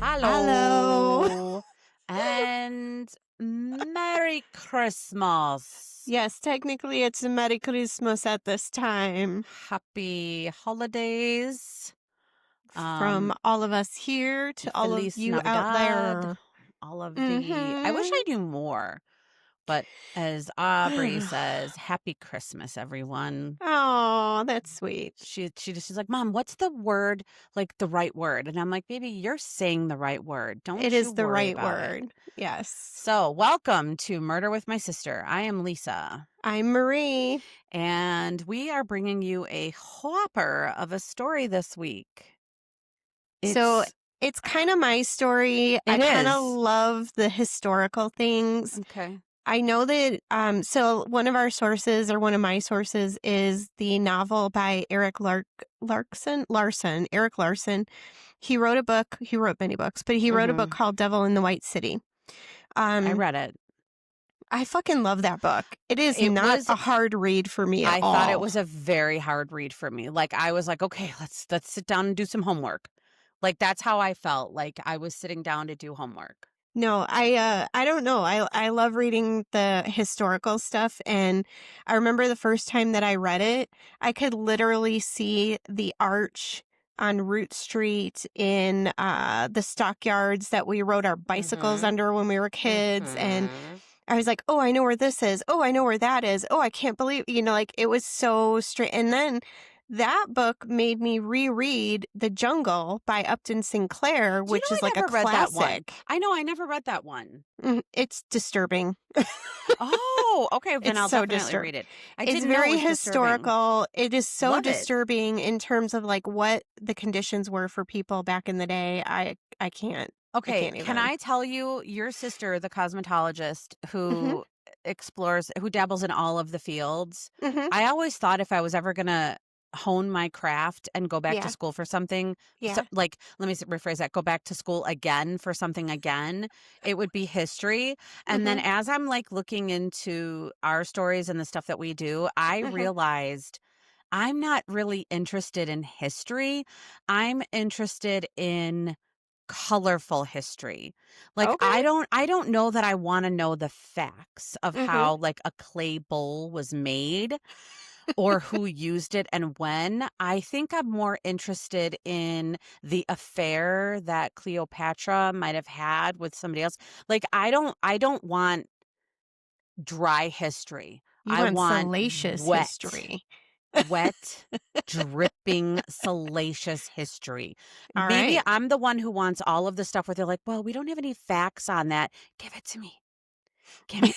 Hello. And Merry Christmas. Yes, technically it's a Merry Christmas at this time. Happy holidays. From all of us here to all of Feliz you out Navidad. there. All of the... I wish I knew more. But as Aubrey says, Happy Christmas, everyone. Oh, that's sweet. She's like, Mom, what's the word, like the right word? And I'm like, baby, you're saying the right word. Don't It you is the worry right about word. it. Yes. So welcome to Murder with My Sister. I am Lisa. I'm Marie. And we are bringing you a whopper of a story this week. So it's kind of my story. I kind of love the historical things. Okay. I know that, so one of our sources, or one of my sources, is the novel by Eric Larson. Eric Larson. He wrote a book. He wrote many books, but he wrote a book called Devil in the White City. I read it. I fucking love that book. It was a hard read for me at all. I thought it was a very hard read for me. Like, I was like, okay, let's sit down and do some homework. Like, that's how I felt. Like, I was sitting down to do homework. No, I don't know. I love reading the historical stuff, and I remember the first time that I read it, I could literally see the arch on Root Street in the stockyards that we rode our bicycles under when we were kids, and I was like, oh, I know where this is. Oh, I know where that is. Oh, I can't believe, like, it was so straight. And then that book made me reread The Jungle by Upton Sinclair, which is like a classic. I know, I never read that one. It's disturbing. Oh, okay. Then I'll so definitely read it. It's very historical. It is so disturbing in terms of like what the conditions were for people back in the day. I can't. Okay, can I tell you, your sister, the cosmetologist who who dabbles in all of the fields, I always thought if I was ever going to hone my craft and go back to school for something, so, like, let me rephrase that, go back to school again for something again, it would be history. And then as I'm like looking into our stories and the stuff that we do, I realized I'm not really interested in history. I'm interested in colorful history. Like, I don't know that I want to know the facts of how like a clay bowl was made or who used it and when. I think I'm more interested in the affair that Cleopatra might have had with somebody else. Like, I don't want dry history. I want salacious wet history. Wet, dripping, salacious history. All Maybe right. I'm the one who wants all of the stuff where they're like, well, we don't have any facts on that. Give it to me.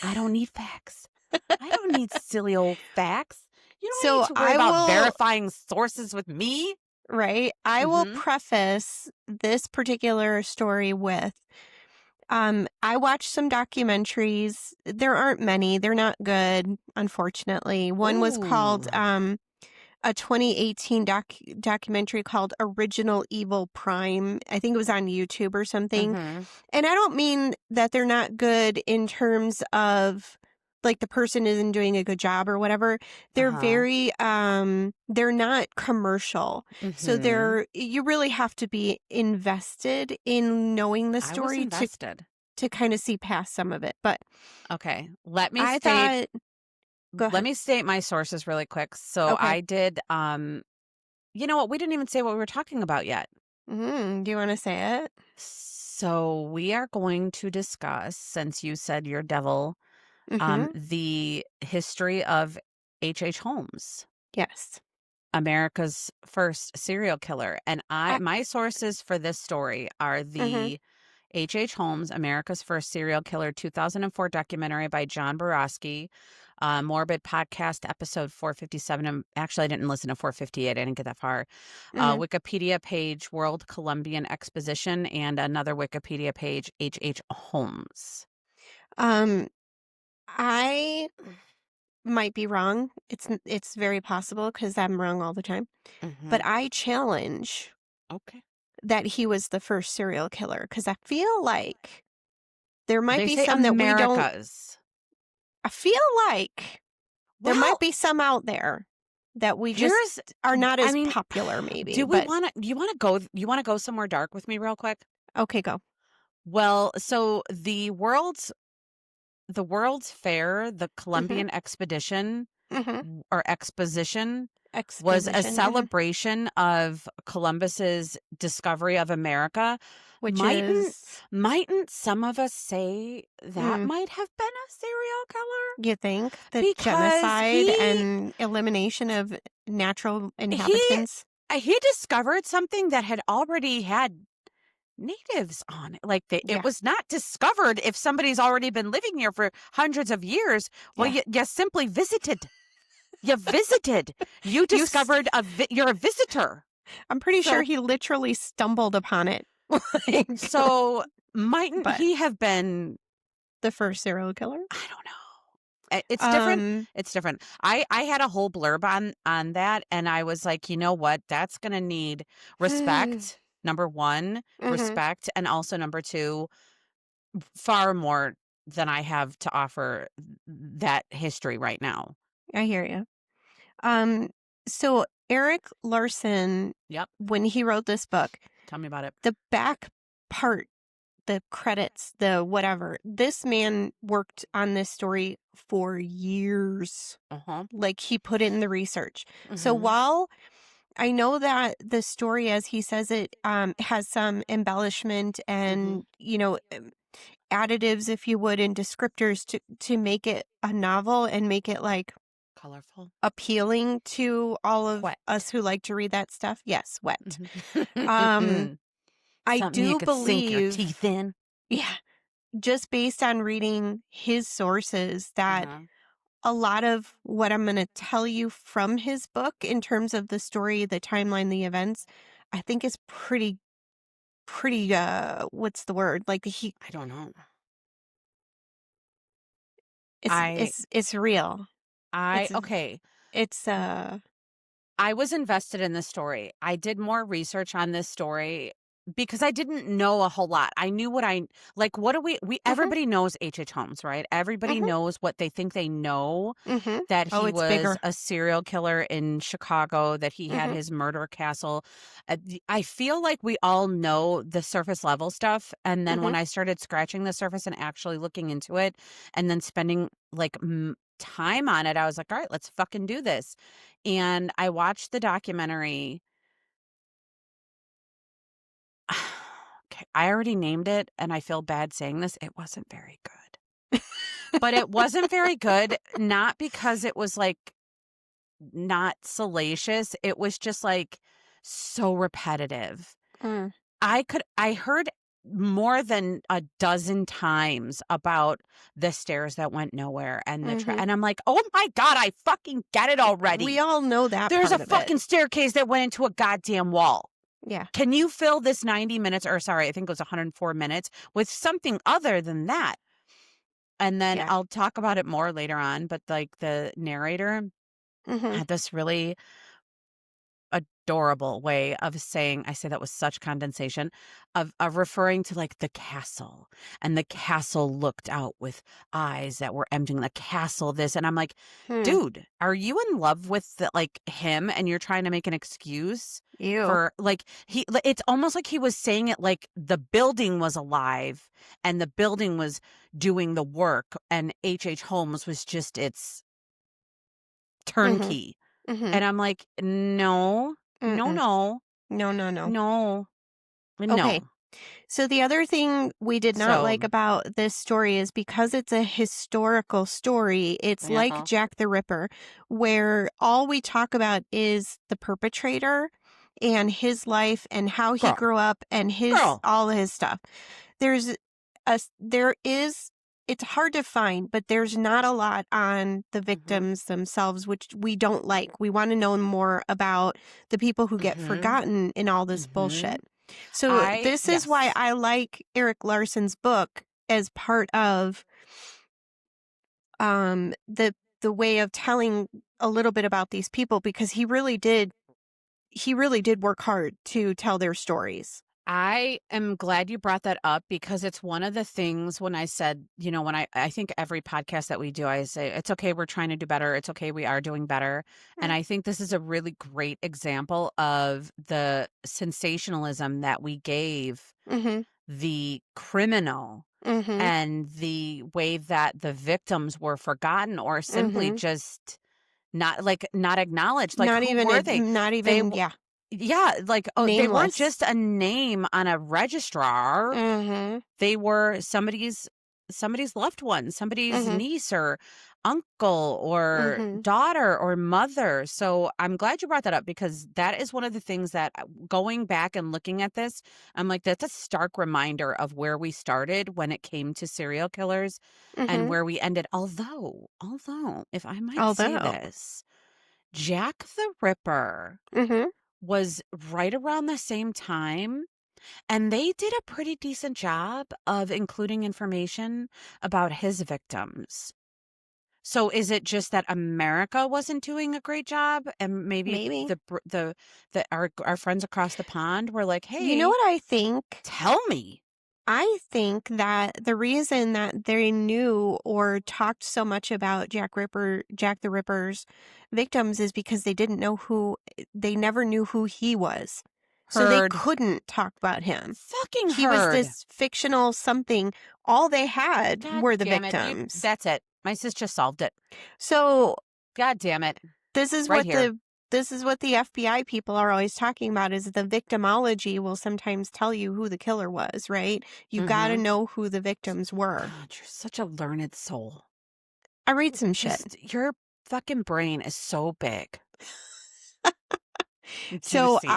I don't need facts. I don't need silly old facts. You don't need to worry about verifying sources with me. Right. I will preface this particular story with, I watched some documentaries. There aren't many. They're not good, unfortunately. One was called a 2018 documentary called Original Evil Prime. I think it was on YouTube or something. And I don't mean that they're not good in terms of like the person isn't doing a good job or whatever. They're very they're not commercial. So you really have to be invested in knowing the story to kind of see past some of it. But okay, let me state my sources really quick. So I did you know what, we didn't even say what we were talking about yet. Do you want to say it? So we are going to discuss, since you said you're devil, the history of H.H. Holmes. Yes. America's first serial killer. And my sources for this story are the H.H. Holmes, America's First Serial Killer, 2004 documentary by John Borowski, Morbid Podcast, episode 457. Actually, I didn't listen to 458. I didn't get that far. Wikipedia page, World Columbian Exposition, and another Wikipedia page, H.H. Holmes. I might be wrong. It's very possible because I'm wrong all the time. But I challenge that he was the first serial killer because I feel like there might be some that we don't. I feel like there might Well, be some out there that we just here's are not I as mean, popular maybe, do we but wanna do you wanna go somewhere dark with me real quick? okay, go. Well, so the World's Fair, the Mhm. Columbian Expedition Mhm. or Exposition was a Exposition. Mhm. celebration of Columbus's discovery of America. Which Mightn't is mightn't some of us say that mm, might have been a serial killer? you think the Because genocide and elimination of natural he inhabitants? he discovered something that had already had natives on it. Like it Yeah. was not discovered if somebody's already been living here for hundreds of years. Well, Yeah. you simply visited. You visited. You You s- discovered you're a visitor. I'm pretty sure So he literally stumbled upon it. Like, so mightn't but he have been? the first serial killer? I don't know. It's different. Um It's different. I had a whole blurb on that, and I was like, you know what? That's gonna need mhm. respect. Number one, respect, and also number two, far more than I have to offer that history right now. I hear you. Um so Eric Larson, Yep. when he wrote this book, Tell me about it. the back part, the credits, the whatever. This man worked on this story for years. Uh-huh. Like he put in the research. So Mhm. while I know that the story, as he says it, has some embellishment Mhm. and additives, if you would, and descriptors to make it a novel and make it like Colorful. appealing to all of us Wet. who like to read that stuff. Yes, wet. Um, Mhm. I Something you do could sink your believe, teeth in. yeah, just based on reading his sources, that Uh-huh. a lot of what I'm going to tell you from his book in terms of the story, the timeline, the events, I think is pretty what's the word? Like he I don't know. it's I it's it's real. I It's okay. it's I was invested in this story. I did more research on this story because I didn't know a whole lot. I knew what I like. What do we mhm, everybody knows H.H. Holmes, right? Everybody mhm, knows what they think they know, mhm. that Oh, he it's was bigger. a serial killer in Chicago, that he had Mhm, his murder castle. I feel like we all know the surface level stuff. And then mhm, when I started scratching the surface and actually looking into it and then spending like time on it, I was like, all right, let's fucking do this. And I watched the documentary. Okay, I already named it and I feel bad saying this. It wasn't very good. But it wasn't very good, not because it was like not salacious. It was just like so repetitive. mm, I heard more than a dozen times about the stairs that went nowhere and mhm. and I'm like, "Oh my god, I fucking get it We already. all know that There's a part of it. fucking staircase that went into a goddamn wall. Yeah, Can you fill this 90 minutes, or sorry, I think it was 104 minutes, with something other than that?" And then yeah. I'll talk about it more later on, but like the narrator Mhm, had this really adorable way of saying, I say that with such condensation, of referring to like the castle, and the castle looked out with eyes that were emptying, the castle this, and I'm like, hmm. dude, are you in love with like him and you're trying to make an excuse You. for like it's almost like he was saying it like the building was alive and the building was doing the work, and H.H. Holmes was just its Mhm, turnkey. mhm. And I'm like, no, no, Mm-mm. no, No, no, no. no, Okay. no. So the other thing we did not So, like about this story is because it's a historical story, it's like uh-huh. Jack the Ripper, where all we talk about is the perpetrator and his life and how he Girl, grew up and his girl. all his stuff. There is it's hard to find, but there's not a lot on the Mhm, victims themselves, which we don't like. We want to know more about the people who get mhm, forgotten in all this bullshit. mhm. So this is why Yes. I like Eric Larson's book as part of the way of telling a little bit about these people, because he really did work hard to tell their stories. I am glad you brought that up because it's one of the things when I said, when I think every podcast that we do, I say, it's okay, we're trying to do better. It's okay, we are doing better. And Mm. I think this is a really great example of the sensationalism that we gave Mhm. the criminal Mhm. and the way that the victims were forgotten or simply Mhm. just not acknowledged. Like, who were they? Not They even, yeah, Yeah, like, oh, they weren't nameless. just a name on a registrar. Mhm. They were somebody's loved one, somebody's Mhm. niece or uncle or Mhm. daughter or mother. So I'm glad you brought that up because that is one of the things that going back and looking at this, I'm like, that's a stark reminder of where we started when it came to serial killers and Mhm. where we ended. Although, if I might say Although. this, Jack the Ripper Mhm. was right around the same time, and they did a pretty decent job of including information about his victims. So is it just that America wasn't doing a great job and maybe Maybe. our friends across the pond were like, You know "Hey, what I think? tell me." I think that the reason that they knew or talked so much about Jack the Ripper's victims is because they never knew who he was. So they Heard. couldn't talk about him. Fucking He was heard. this fictional something. All they had God were the damn it. victims. That's it. My sis just solved it. So God damn it. this It's is right what here. the FBI people are always talking about is the victimology will sometimes tell you who the killer was, right? You got to Mhm. know who the victims were. God, you're such a learned soul. I read some shit. Your fucking brain is so big and So juicy.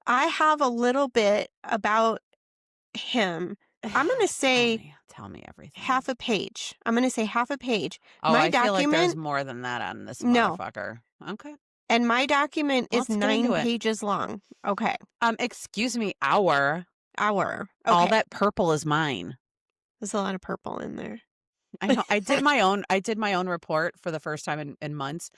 I have a little bit about him. I'm going to Tell say me. Tell me everything. half a page. I'm going to say half a page. Oh, My I feel like there's document, more than that on this no. motherfucker. Okay. And my document is Let's get 9 into it. pages long. Okay. Excuse me, hour. Hour. All Okay. that purple is mine. There's a lot of purple in there. I know. I did my own report for the first time in months.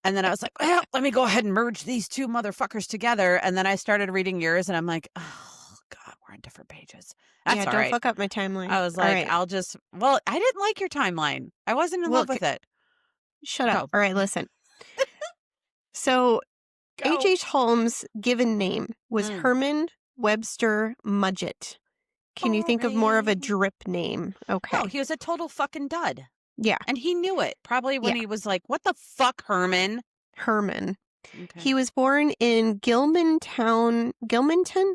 And then I was like, well, let me go ahead and merge these two motherfuckers together. And then I started reading yours and I'm like, oh God, we're on different pages. That's Yeah, all don't right. fuck up my timeline. I was All like, right. I didn't like your timeline. I wasn't in love Look, with it. shut up. Go. All right, listen. So Go. H.H.Holmes' given name was Mm. Herman Webster Mudgett. Can you think of more of a Boring. drip name? No, Okay. he was a total fucking dud. Yeah. And he knew it. Probably when Yeah. he was like, what the fuck, Herman? Herman. Okay. He was born in Gilmanton,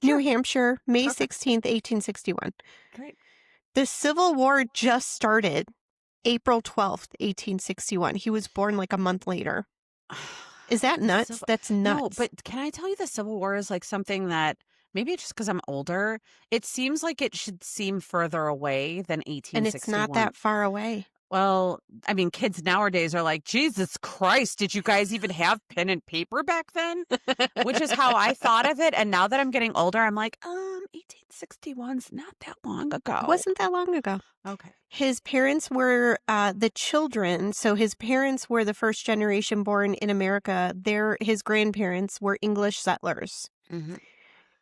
New Sure. Hampshire, May Perfect. 16th, 1861. Great. The Civil War just started April 12th, 1861. He was born like a month later. Is that The nuts? That's No, nuts. but can I tell you the Civil War is like something that maybe it's just because I'm older. It seems like it should seem further away than And it's not 1861. that far away. Well, I mean, kids nowadays are like, Jesus Christ, did you guys even have pen and paper back then? Which is how I thought of it. And now that I'm getting older, I'm like, 1861's not that long It ago. wasn't that long ago. Okay. His parents were the children. So his parents were the first generation born in America. His grandparents were English settlers. Mm-hmm.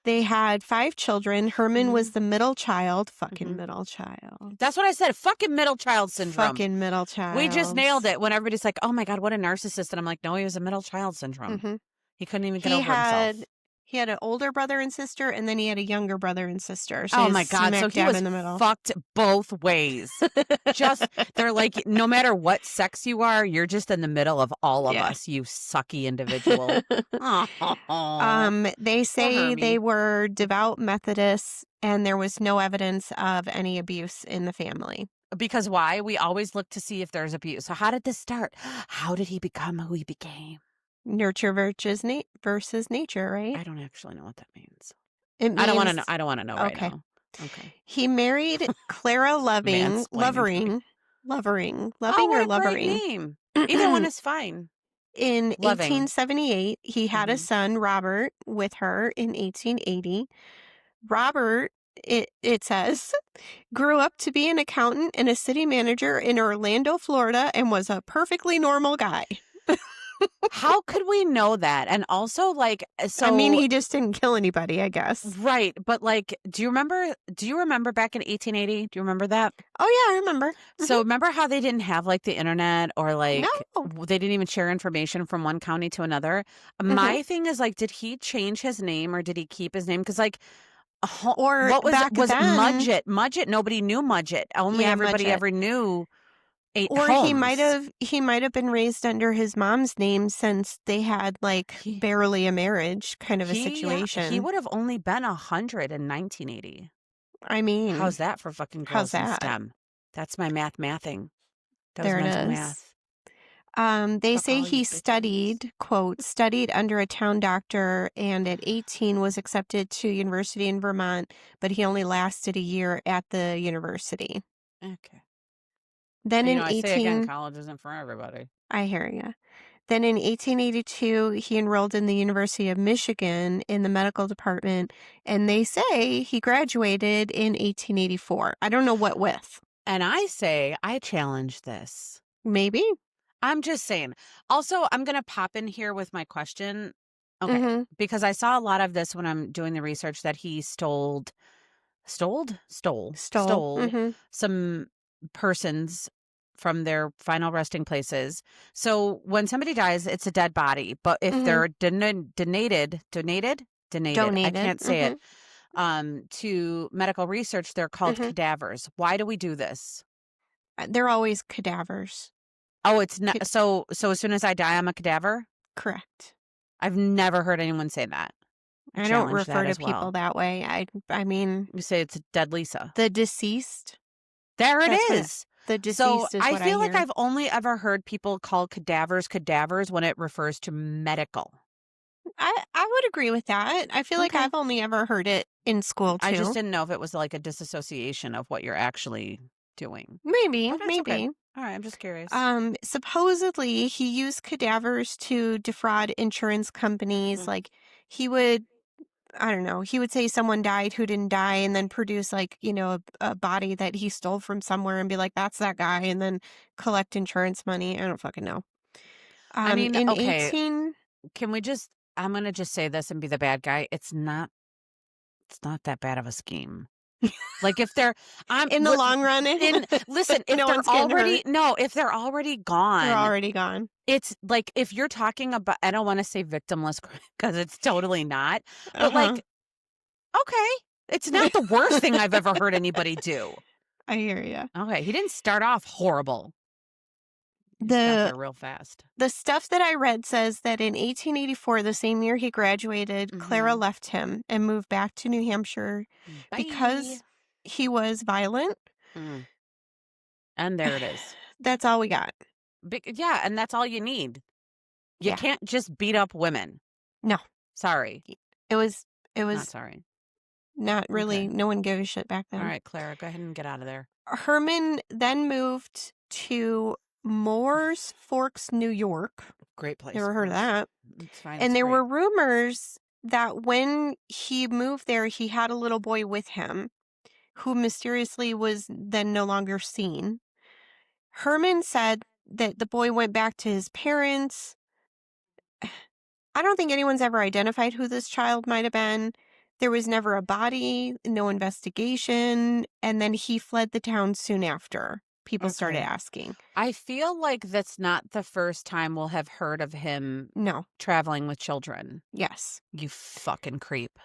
They had 5 children. Herman was Mhm. the middle child. Fucking Mhm. middle child. That's what I said. Fucking middle child syndrome. Fucking middle child. We just nailed it when everybody's like, oh my God, what a narcissist. And I'm like, no, he was a middle child syndrome. Mm-hmm. He couldn't even get He over himself. had an older brother and sister, and then he had a younger brother and sister. So Oh he's my God. So smack he dab was in the middle. fucked both ways. They're like, no matter what sex you are, you're just in the middle of all of Yeah. us, you sucky individual. They say Hermie. they were devout Methodists, and there was no evidence of any abuse in the family. Because why? We always look to see if there's abuse. So how did this start? How did he become who he became? Nurture versus nature, right? I don't actually know what that means. It means I don't want to know. I don't want to know right okay. now. Okay. He married Clara Mansplaining to me. Lovering Oh, what or a great Lovering. name. Either one is fine. In Loving. 1878, he had a Mhm. son, Robert, with her in 1880. Robert, it says, grew up to be an accountant and a city manager in Orlando, Florida, and was a perfectly normal guy. How could we know that? And also, like, I mean, so he just didn't kill anybody, I guess. right, but, like, do you remember back in 1880? Do you remember that? Oh, yeah, I remember. So, remember how they didn't have, like, the internet or, No. like, they didn't even share information from one county to another? Mhm. My thing is, like, did he change his name or did he keep his name? Because like, Or what back was it then, Mudgett? Mudgett, nobody knew Mudgett. Only yeah, everybody Mudgett. ever knew Or H.H.Holmes. he might have been raised under his mom's name since they had, like, He barely a marriage kind of a he situation. would have only been 100 in 1980. I mean, How's that for fucking how's girls in that? STEM? That's my mathing. That was There it mental is. math. They Fuck say all you he bitches. studied, quote, studied under a town doctor and at 18 was accepted to university in Vermont, but he only lasted a year at the university. Okay. Then in I say again, 18, college isn't for everybody. I hear ya. Then in 1882, he enrolled in the University of Michigan in the medical department, and they say he graduated in 1884. I don't know what with. And I say, I challenge this. Maybe. I'm just saying. Also, I'm going to pop in here with my question. Okay. Mm-hmm. Because I saw a lot of this when I'm doing the research that he Stole. stole Mm-hmm. some persons from their final resting places. So when somebody dies, it's a dead body. But if Mm-hmm. they're donated, I Donated. can't say Mm-hmm. it, to medical research, they're called Mm-hmm. cadavers. Why do we do this? They're always cadavers. Oh, it's not. Ca- So as soon as I die, I'm a cadaver? correct. I've never heard anyone say that. I I don't challenge refer that to as people well. that way. I mean, You say it's dead Lisa. the deceased. There it That's what is. the So deceased is I what I feel like hear. I've only ever heard people call cadavers when it refers to medical. I would agree with that. I feel like Okay. I've only ever heard it in school I just too. didn't know if it was like a disassociation of what you're actually doing. Maybe, But that's okay. maybe. All right, I'm just curious. Supposedly he used cadavers to defraud insurance companies. Mm. Like he would, I don't know, he would say someone died who didn't die and then produce like, a body that he stole from somewhere and be like, that's that guy, and then collect insurance money. I don't fucking know. I mean, In okay, 18, can we just I'm going to just say this and be the bad guy. It's not that bad of a scheme. Like if they're I'm in the what long run, in listen, if no they're one's getting hurt. already no, if they're already They're gone, already gone. it's like if you're talking about I don't want to say victimless crime because it's totally not, but Uh-huh. like okay, it's not the worst thing I've ever heard anybody do. I hear you. Okay, he didn't start off horrible. He just got The there real fast. The stuff that I read says that in 1884, the same year he graduated, Clara Mhm. left him and moved back to New Hampshire Bye. because he was violent. Mm. And there it is. That's all we got. Yeah, and that's all you need. You Yeah. can't just beat up women. No. Sorry. It was it Not was sorry. not really, Okay. no one gave a shit back All then. right, Clara, go ahead and get out of there. Herman then moved to Moores Forks, New York. Great place, Never of heard of course. that. It's fine. And It's there great. were rumors that when he moved there, he had a little boy with him who mysteriously was then no longer seen. Herman said that the boy went back to his parents. I don't think anyone's ever identified who this child might have been. There was never a body, no investigation, and then he fled the town soon after. People started Okay. asking. I feel like that's not the first time we'll have heard of him No. traveling with children. Yes. You fucking creep.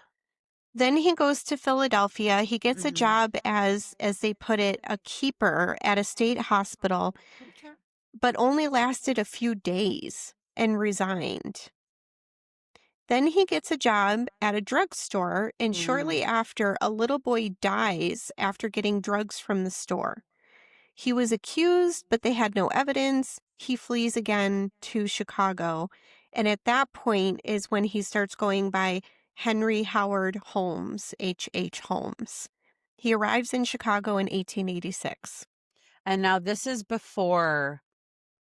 Then he goes to Philadelphia. He gets a Mhm. job as they put it, a keeper at a state hospital, Okay. but only lasted a few days and resigned. Then he gets a job at a drugstore, and Mm. shortly after, a little boy dies after getting drugs from the store. He was accused, but they had no evidence. He flees again to Chicago, and at that point is when he starts going by Henry Howard Holmes, H.H. Holmes. He arrives in Chicago in 1886. And now this is before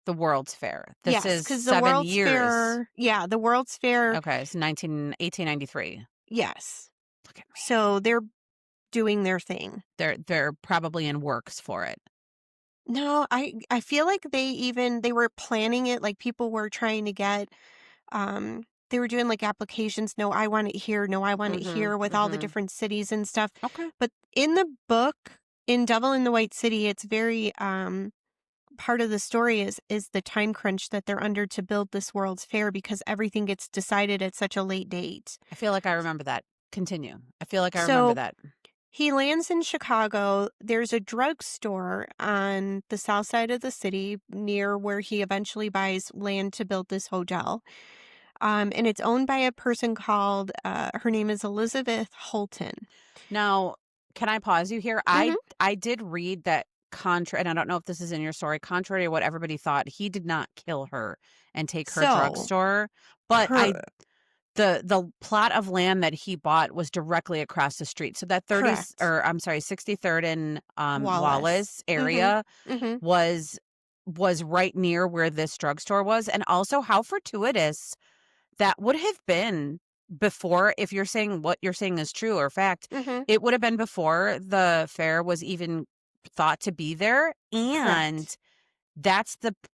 the World's Fair. This Yes, is because the 7 World's years. Fair, yeah, the World's Fair, Okay, it's 1893. yes. Look at me. So they're doing their thing. They're probably in works for it. No, I feel like they were planning it, like, people were trying to get, they were doing, like, applications, "No, I want it here. No, I want it Mhm, here," with all the mhm. different cities and stuff. Okay. But in the book, in Devil in the White City, it's very, part of the story is the time crunch that they're under to build this World's Fair because everything gets decided at such a late date. I feel like I remember that. Continue. I feel like I remember So that. he lands in Chicago. There's a drugstore on the south side of the city near where he eventually buys land to build this hotel. And it's owned by a person called, her name is Elizabeth Holton. Now, can I pause you here? I Hmm. I did read that and I don't know if this is in your story, contrary to what everybody thought, he did not kill her and take her So, drugstore, but her, the plot of land that he bought was directly across the street. So that 30th correct, or I'm sorry, 63rd and Wallace. Wallace Hmm. area Hmm. was right near where this drugstore was. And also how fortuitous that would have been before, if you're saying what you're saying is true or fact, Hmm. it would have been before the fair was even thought to be there. Correct. And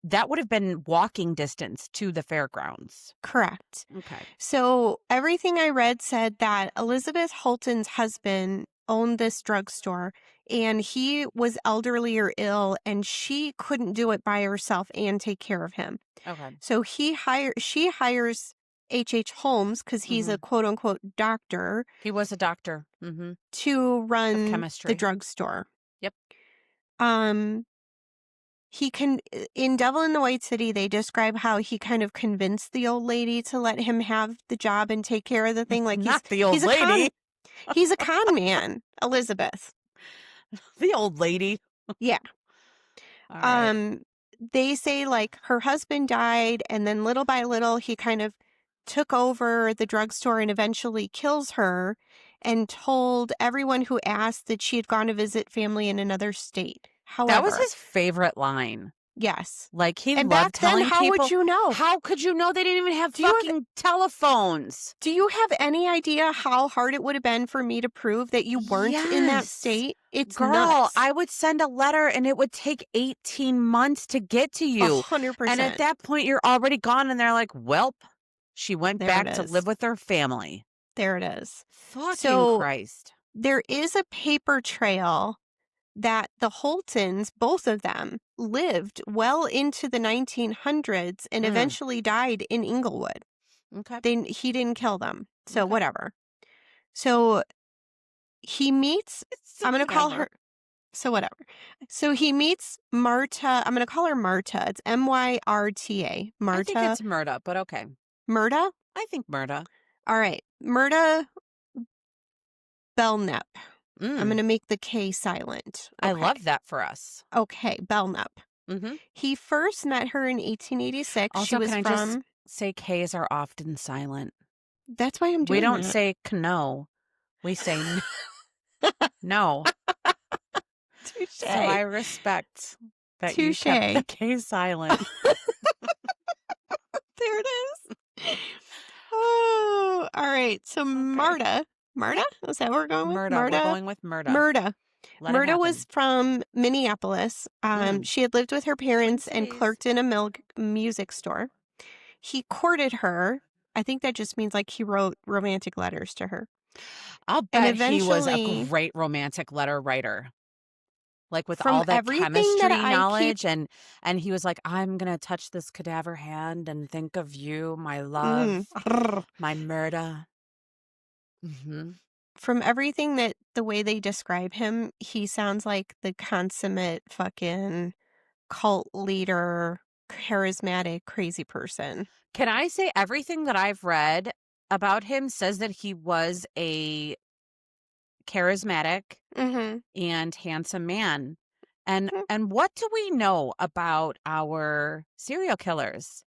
that would have been walking distance to the fairgrounds. Correct. Okay. So everything I read said that Elizabeth Holton's husband owned this drugstore and he was elderly or ill and she couldn't do it by herself and take care of him. Okay. So she hires H.H. Holmes because he's a Mhm. quote unquote doctor He was a doctor, to of run the chemistry. drugstore. Yep. Um he can in Devil in the White City they describe how he kind of convinced the old lady to let him have the job and take care of the thing like Not the old he's a con lady. he's a con man, Elizabeth. The old lady. Yeah. All right. Um they say like her husband died and then little by little he kind of took over the drugstore and eventually kills her and told everyone who asked that she had gone to visit family in another state. That was However, his favorite line. yes. Like, he And loved back then, telling how would people, you know? how could you know they didn't even have Do you have fucking telephones? Do you have any idea how hard it would have been for me to prove that you weren't in that Yes. state? It's Girl, nuts. I would send a letter and it would take 18 months to get to you. And at 100%. that point, you're already gone. And they're like, welp, she went There it back to is. live with her family. There it is. Fucking So Christ. there is a paper trail that the Holtons, both of them, lived well into the 1900s and Mm, eventually died in Inglewood. okay. He didn't kill them. So Okay. whatever. So he meets, It's I'm going to call whatever. her, so whatever. So he meets Marta. I'm going to call her Marta. It's Myrta. I think Marta. it's Murda, but okay. Murda? I think Murda. All right. Murda Belknap. I'm going Mm, to make the K silent. I Okay. love that for us. Okay. Belknap. Mm-hmm. He first met her in 1886. She Also, can was I just from, say K's are often silent? that's why I'm We doing don't that. say no. We say no. So I Touche. respect that you kept the Touche. K silent. There it is. Oh, all right. So Okay. Marta, Yep. is that what we're going with? Murda. We're going with Murda. Murda. Let it Murda was happen. from Minneapolis. Mm. She had lived with her Twin parents and Cities. clerked in a music store. He courted her. I think that just means like he wrote romantic letters to her. I'll And bet he was a eventually, great romantic letter writer. Like, with from all that everything that chemistry I keep, knowledge, and he was like, I'm gonna touch this cadaver hand and think of you, my love, Arr. my murder. Mm-hmm. From everything that the way they describe him, he sounds like the consummate fucking cult leader, charismatic, crazy person. Can I say everything that I've read about him says that he was a charismatic Mm-hmm. and handsome man. And what do we know about our serial killers?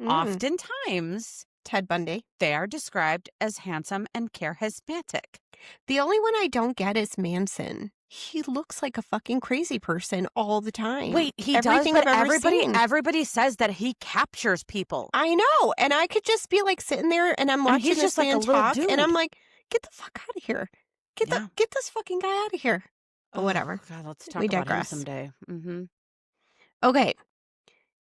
Mm. Oftentimes, Ted Bundy. they are described as handsome and charismatic. The only one I don't get is Manson. He looks like a fucking crazy person all the time. Wait, he does, Everything but I've ever seen. everybody says that he captures people. I know. And I could just be like sitting there and I'm And watching he's this just like a man little talk and I'm dude. like, get the fuck out of here. Yeah. Get this fucking guy out of here. But Oh whatever. God, let's We talk about him digress. someday. Mm-hmm. Okay.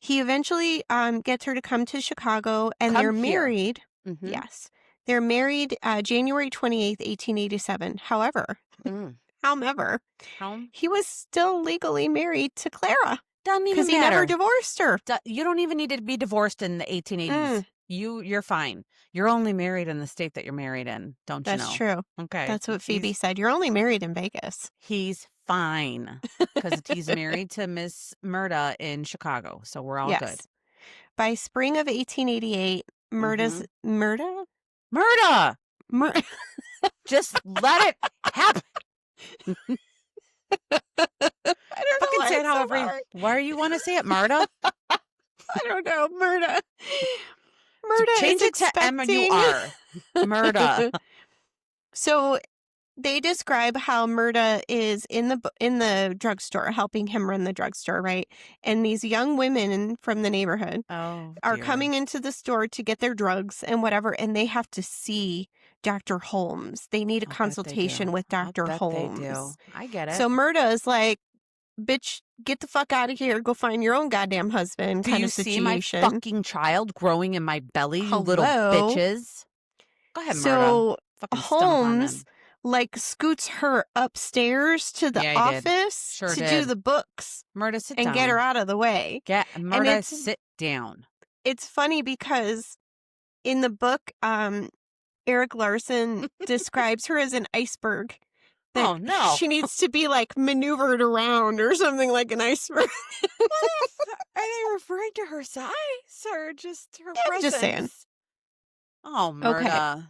He eventually gets her to come to Chicago, and Come they're here. married. Yes. They're married January 28th, 1887. However, Mm. Home? he was still legally married to Clara Doesn't because even he never matter. divorced her. You don't even need to be divorced in the 1880s. You're fine. You're only married in the state that you're married in, don't you That's know? true. Okay. That's what Phoebe said. You're only married in Vegas. He's fine because he's married to Miss Murda in Chicago, so we're all good. Yes. By spring of 1888, Murda? Murda! Just let it happen. I don't Fucking know say it why however. Why do you want to say it, Murda? I don't know. Murda. Murda Change is it to expecting. M-U-R. Murda. So they describe how Murda is in the drugstore, helping him run the drugstore, right? And these young women from the neighborhood are coming into the store to get their drugs and whatever, and they have to see Dr. Holmes. They need a consultation with Dr. Holmes. They do. I get it. So Murda is like, bitch, get the fuck out of here. Go find your own goddamn husband. Do kind you of see my situation. fucking child growing in my belly, you little Hello? bitches? Go ahead, Murda. So Fucking stomp on them. Holmes like scoots her upstairs to the Yeah, he did. office Sure to did. do the books Murda, sit and down. get her out of the way. Murda, sit down. It's funny because in the book, Eric Larson describes her as an iceberg. That Oh, no. she needs to be like maneuvered around or something like an iceberg. Are they referring to her size or just her I'm just saying. Oh, Murda. Okay.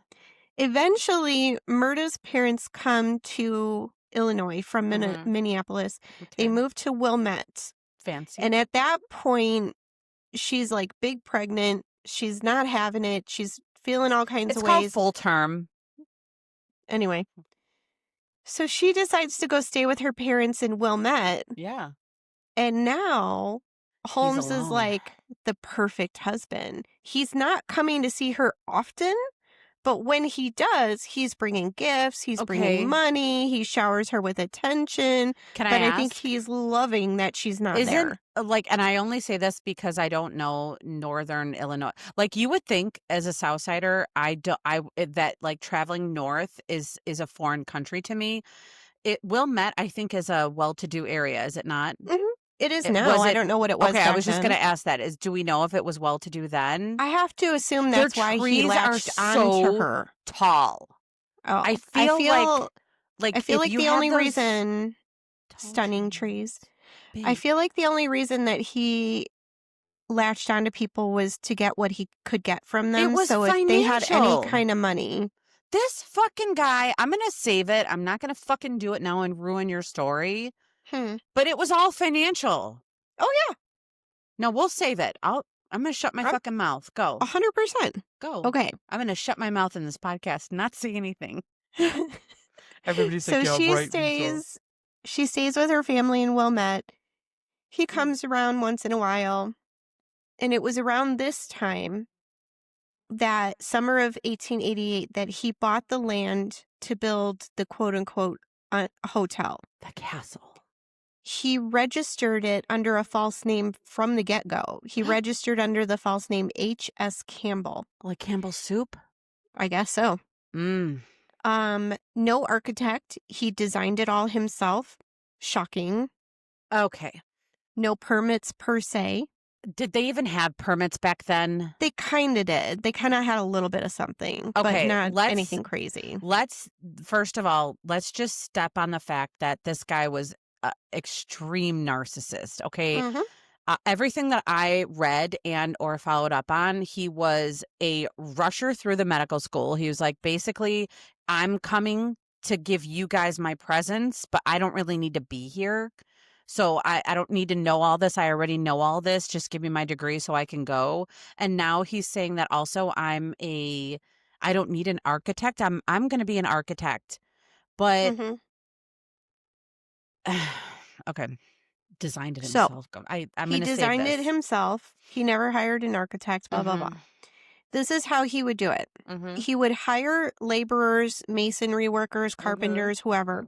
Eventually, Murda's parents come to Illinois from Minneapolis. Okay. They move to Wilmette. Fancy. And at that point, she's like big pregnant. She's not having it. She's feeling all kinds of ways. It's called full term. Anyway. So she decides to go stay with her parents in Wilmette. Yeah. And now Holmes is like the perfect husband. He's not coming to see her often, but when he does, he's bringing gifts, he's bringing money, he showers her with attention. But I think he's loving that she's not there. And I only say this because I don't know Northern Illinois. Like, you would think as a Southsider, that like traveling north is a foreign country to me. Wilmette, I think, is a well-to-do area, is it not? Mm-hmm. It is now. I don't know what it was. Okay, I was just going to ask that. Do we know if it was well-to-do then? I have to assume that's why he latched onto her. Tall. Oh, I feel like the only reason stunning trees. I feel like the only reason that he latched onto people was to get what he could get from them. It was so financial. If they had any kind of money. This fucking guy, I'm going to save it. I'm not going to fucking do it now and ruin your story. But it was all financial. Oh, yeah. No, we'll save it. I'm going to shut my fucking mouth. Go. 100%. Go. Okay. I'm going to shut my mouth in this podcast and not say anything. Everybody's like, yeah, she stays with her family in Wilmette. He comes around once in a while. And it was around this time, that summer of 1888, that he bought the land to build the quote-unquote hotel. The castle. He registered it under a false name from the get-go. He registered under the false name H.S. Campbell. Like Campbell's soup? I guess so. No architect. He designed it all himself. Shocking. Okay. No permits per se. Did they even have permits back then? They kind of did. They kind of had a little bit of something, but not anything crazy. First of all, let's just step on the fact that this guy was an extreme narcissist, okay? Mm-hmm. Everything that I read and or followed up on, he was a rusher through the medical school. He was like, basically, I'm coming to give you guys my presence, but I don't really need to be here. So I don't need to know all this. I already know all this. Just give me my degree so I can go. And now he's saying that also I don't need an architect. I'm going to be an architect. But okay. Designed it himself. He designed it himself. He never hired an architect, blah, blah, blah. This is how he would do it. He would hire laborers, masonry workers, carpenters, whoever.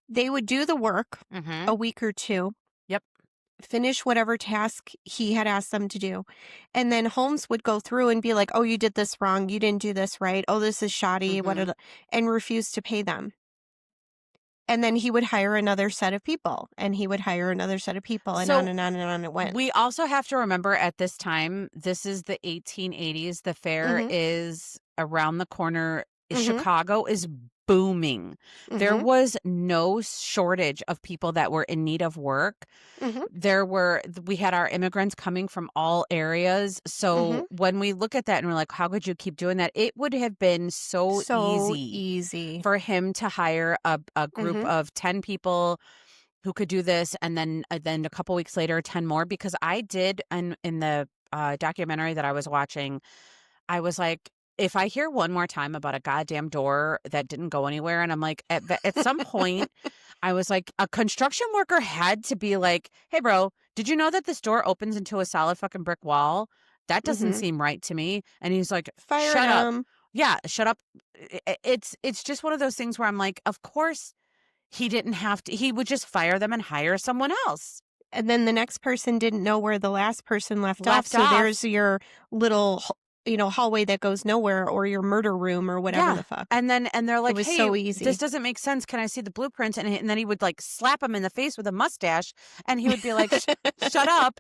They would do the work a week or two. Yep. finish whatever task he had asked them to do. And then Holmes would go through and be like, oh, you did this wrong. You didn't do this right. Oh, this is shoddy. Mhm. And refuse to pay them. And then he would hire another set of people, and he would hire another set of people, and on So and on and on it went. we also have to remember at this time, this is the 1880s. The fair Mhm. is around the corner. Mhm. Chicago is booming. There Mhm. was no shortage of people that were in need of work. Mhm. We had our immigrants coming from all areas. So Mhm. when we look at that and we're like, how could you keep doing that? It would have been so So easy easy. for him to hire a group Mhm. of 10 people who could do this, and then a couple weeks later 10 more, because I did in the documentary that I was watching, I was like, if I hear one more time about a goddamn door that didn't go anywhere, and I'm like, at some point, I was like, a construction worker had to be like, hey, bro, did you know that this door opens into a solid fucking brick wall? That doesn't Mhm. seem right to me. And he's like, Fire shut up. him. Yeah, shut up. It's just one of those things where I'm like, of course he didn't have to. He would just fire them and hire someone else. And then the next person didn't know where the last person left off. Left So there's off. your little, hallway that goes nowhere, or your murder room, or whatever Yeah. the fuck. And they're It like, was "Hey, so this easy. doesn't make sense. Can I see the blueprint?" And then he would like slap him in the face with a mustache, and he would be like, "Shut up.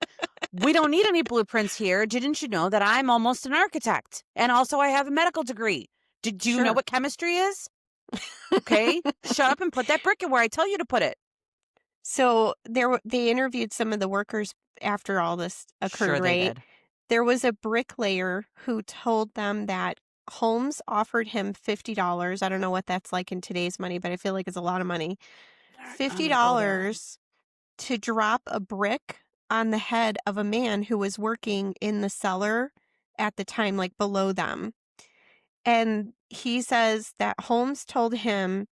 We don't need any blueprints here. Didn't you know that I'm almost an architect? And also I have a medical degree. Do you know Sure. what chemistry is? Okay? Shut up and put that brick in where I tell you to put it." So they interviewed some of the workers after all this Sure occurred, they right? did. There was a bricklayer who told them that Holmes offered him $50. I don't know what that's like in today's money, but I feel like it's a lot of money. I'm gonna go there. $50 to drop a brick on the head of a man who was working in the cellar at the time, like below them. And he says that Holmes told him,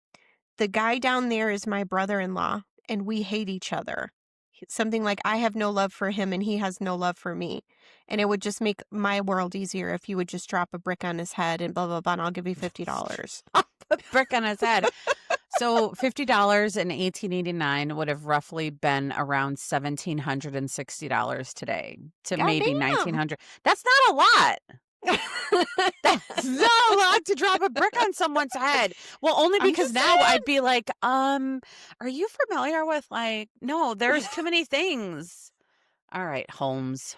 the guy down there is my brother-in-law, and we hate each other. Something like, I have no love for him and he has no love for me. And it would just make my world easier if you would just drop a brick on his head and blah, blah, blah, and I'll give you $50. A brick on his head. So $50 in 1889 would have roughly been around $1,760 today to God maybe damn. 1900. That's not a lot. That's not a lot to drop a brick on someone's head. Well, only I'm because just now saying. I'd be like, are you familiar with like, no, there's too many things. All right, Holmes.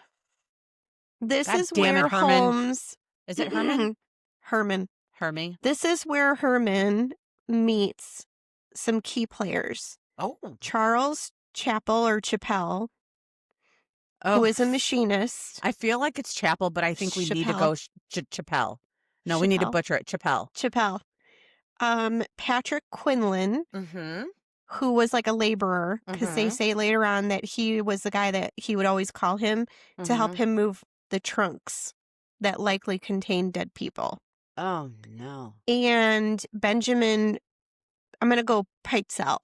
This God is damn it, where Herman. Holmes, Is it Herman? Herman, Hermy. this is where Herman meets some key players. Oh. Charles Chappell or Chappell, who Oh, is a machinist. I feel like it's Chapel, but I think we need to Chappell. go Chappelle. No, we need to Chappell. butcher it. Chappelle. Chappell. Patrick Quinlan, Mm-hmm. who was like a laborer, because they Mm-hmm. say later on that he was the guy that he would always call him to help Mm-hmm. him move the trunks that likely contained dead people. Oh no. And Benjamin, I'm going to go Peitzel.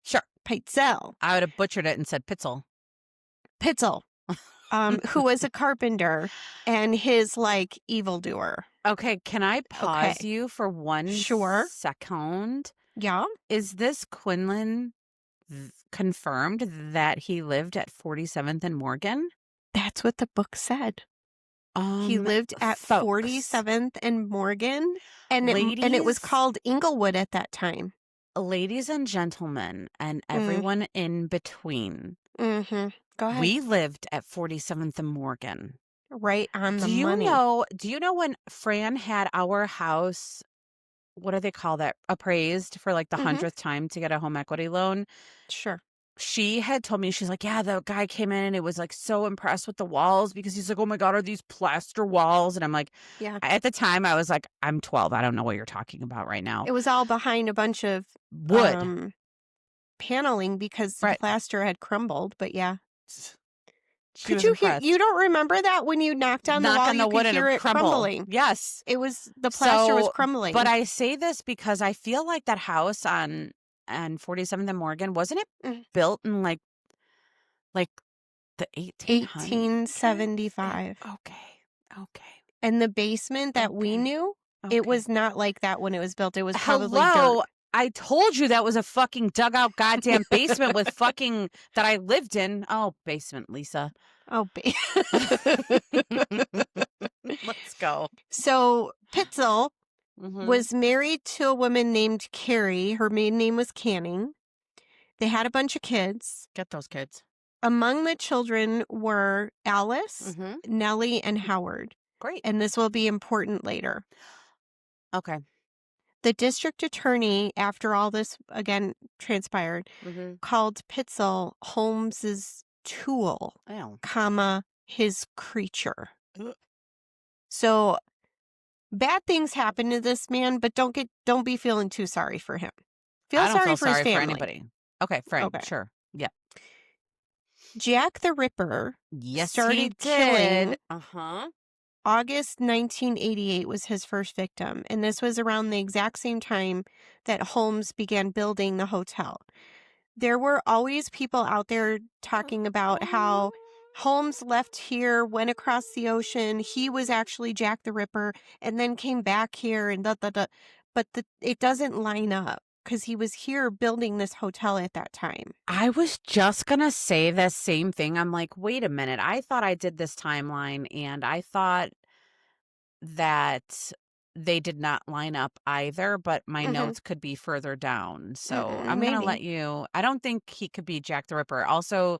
Sure. Peitzel. I would have butchered it and said Pitzel. Pitzel, who was a carpenter and his like evildoer. Okay, can I Okay. pause you for one Sure. second? Yeah. Is this Quinlan confirmed that he lived at 47th and Morgan? That's what the book said. He lived at Folks, 47th and Morgan, and it was ladies, called Inglewood at that time. ladies and gentlemen, and Mm. everyone in between. Mm-hmm. Go ahead. We lived at 47th and Morgan. Right on the Do you money. know when Fran had our house, what do they call that, appraised for like the Mhm. 100th time to get a home equity loan? Sure. She had told me, she's like, yeah, the guy came in and it was like so impressed with the walls because he's like, oh my God, are these plaster walls? And I'm like, Yeah. at the time I was like, I'm 12. I don't know what you're talking about right now. It was all behind a bunch of Wood. paneling because the Right. plaster had crumbled, but yeah. She Could was you hear? impressed. You don't remember that when you knocked on the Knock wall, on the you wood could and hear it it crumble. crumbling. Yes. It was the plaster was So, crumbling. but I say this because I feel like that house on 47th and Morgan, wasn't it Mm. built in like the 1800s? 1875. Okay. And the basement that we Okay. knew, Okay. it was not like that when it was built. It was probably Hello. dirt. I told you that was a fucking dugout goddamn basement with fucking that I lived in. Oh, basement, Lisa. Oh, Let's go. So Pitzel Mhm. was married to a woman named Carrie. Her maiden name was Canning. They had a bunch of kids. Get those kids. Among the children were Alice, Mhm. Nellie, and Howard. Great. And this will be important later. Okay. The district attorney, after all this again transpired, Mhm. called Pitzel Holmes's tool, Ew. comma, his creature. Ugh. So bad things happen to this man, but don't be feeling too sorry for him. I Feel don't sorry feel for his sorry for family. anybody. Okay, fine. Okay. Sure. Yeah. Jack the Ripper Yes, he started did. killing. Uh-huh. August 1988 was his first victim, and this was around the exact same time that Holmes began building the hotel. There were always people out there talking about how Holmes left here, went across the ocean, he was actually Jack the Ripper, and then came back here and da da da. But it doesn't line up because he was here building this hotel at that time. I was just gonna say the same thing. I'm like, wait a minute. I thought I did this timeline and I thought that they did not line up either, but my Mm-hmm. notes could be further down. So Mm-mm, I'm gonna maybe. let you. I don't think he could be Jack the Ripper. Also,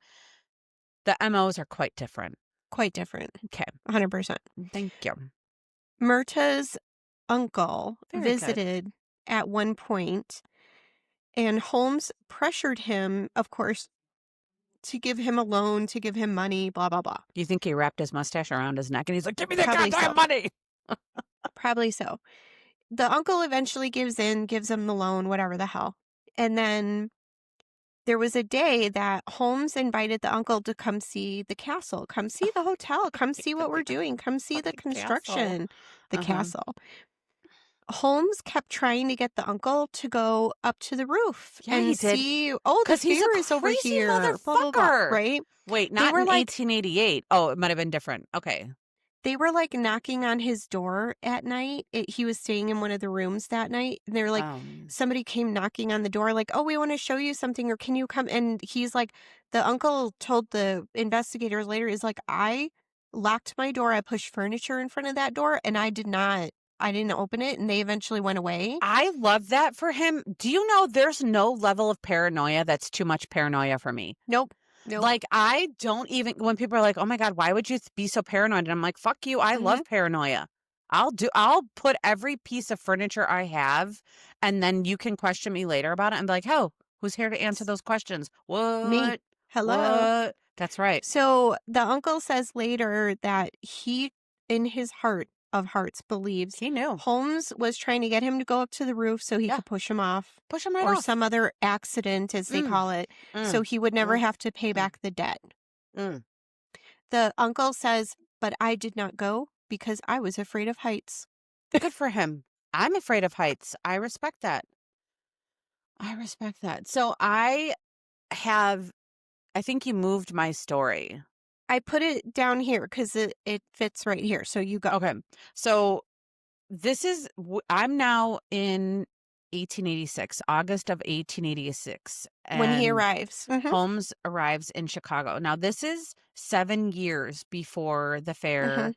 the MOs are quite different. Quite different. Okay. 100%. Thank you. Myrta's uncle Very good. visited at one point, and Holmes pressured him, of course, to give him a loan, to give him money, blah, blah, blah. You think he wrapped his mustache around his neck and he's like, give me that Probably goddamn so. money? Probably so. The uncle eventually gives in, gives him the loan, whatever the hell. And then there was a day that Holmes invited the uncle to come see the castle, come see the hotel, come see what we're doing, come see the Fucking castle. construction, the Uh-huh. castle. Holmes kept trying to get the uncle to go up to the roof Yeah, he and did. see, oh, the Because he's a fair is over crazy here, blah, blah, blah, motherfucker. right? Wait, They not were in like, 1888. Oh, it might have been different. Okay. they were like knocking on his door at night. He was staying in one of the rooms that night. And they were like, Um, somebody came knocking on the door, like, oh, we want to show you something, or can you come? And he's like, the uncle told the investigators later, is like, I locked my door. I pushed furniture in front of that door, and I didn't open it. And they eventually went away. I love that for him. Do you know there's no level of paranoia that's too much paranoia for me? Nope. Nope. Like, I don't even, when people are like, oh my God, why would you be so paranoid? And I'm like, fuck you. I Hmm. love paranoia. I'll put every piece of furniture I have, and then you can question me later about it and be like, oh, who's here to answer those questions? Me. What? Hello. What? That's right. So the uncle says later that he, in his heart of hearts, believes He knew. Holmes was trying to get him to go up to the roof so he Yeah. could push him off, Push him right or off. some other accident, as they Mm, call it, so mm, he would never mm, have to pay mm, back the debt. mm. The uncle says, but I did not go because I was afraid of heights. Good for him. I'm afraid of heights. I respect that. I respect that. So have, I think you moved my story. I put it down here because it fits right here. So you go. Okay. So I'm now in 1886, August of 1886, When he and arrives. Hmm. Holmes arrives in Chicago. Now, this is 7 years before the Hmm. fair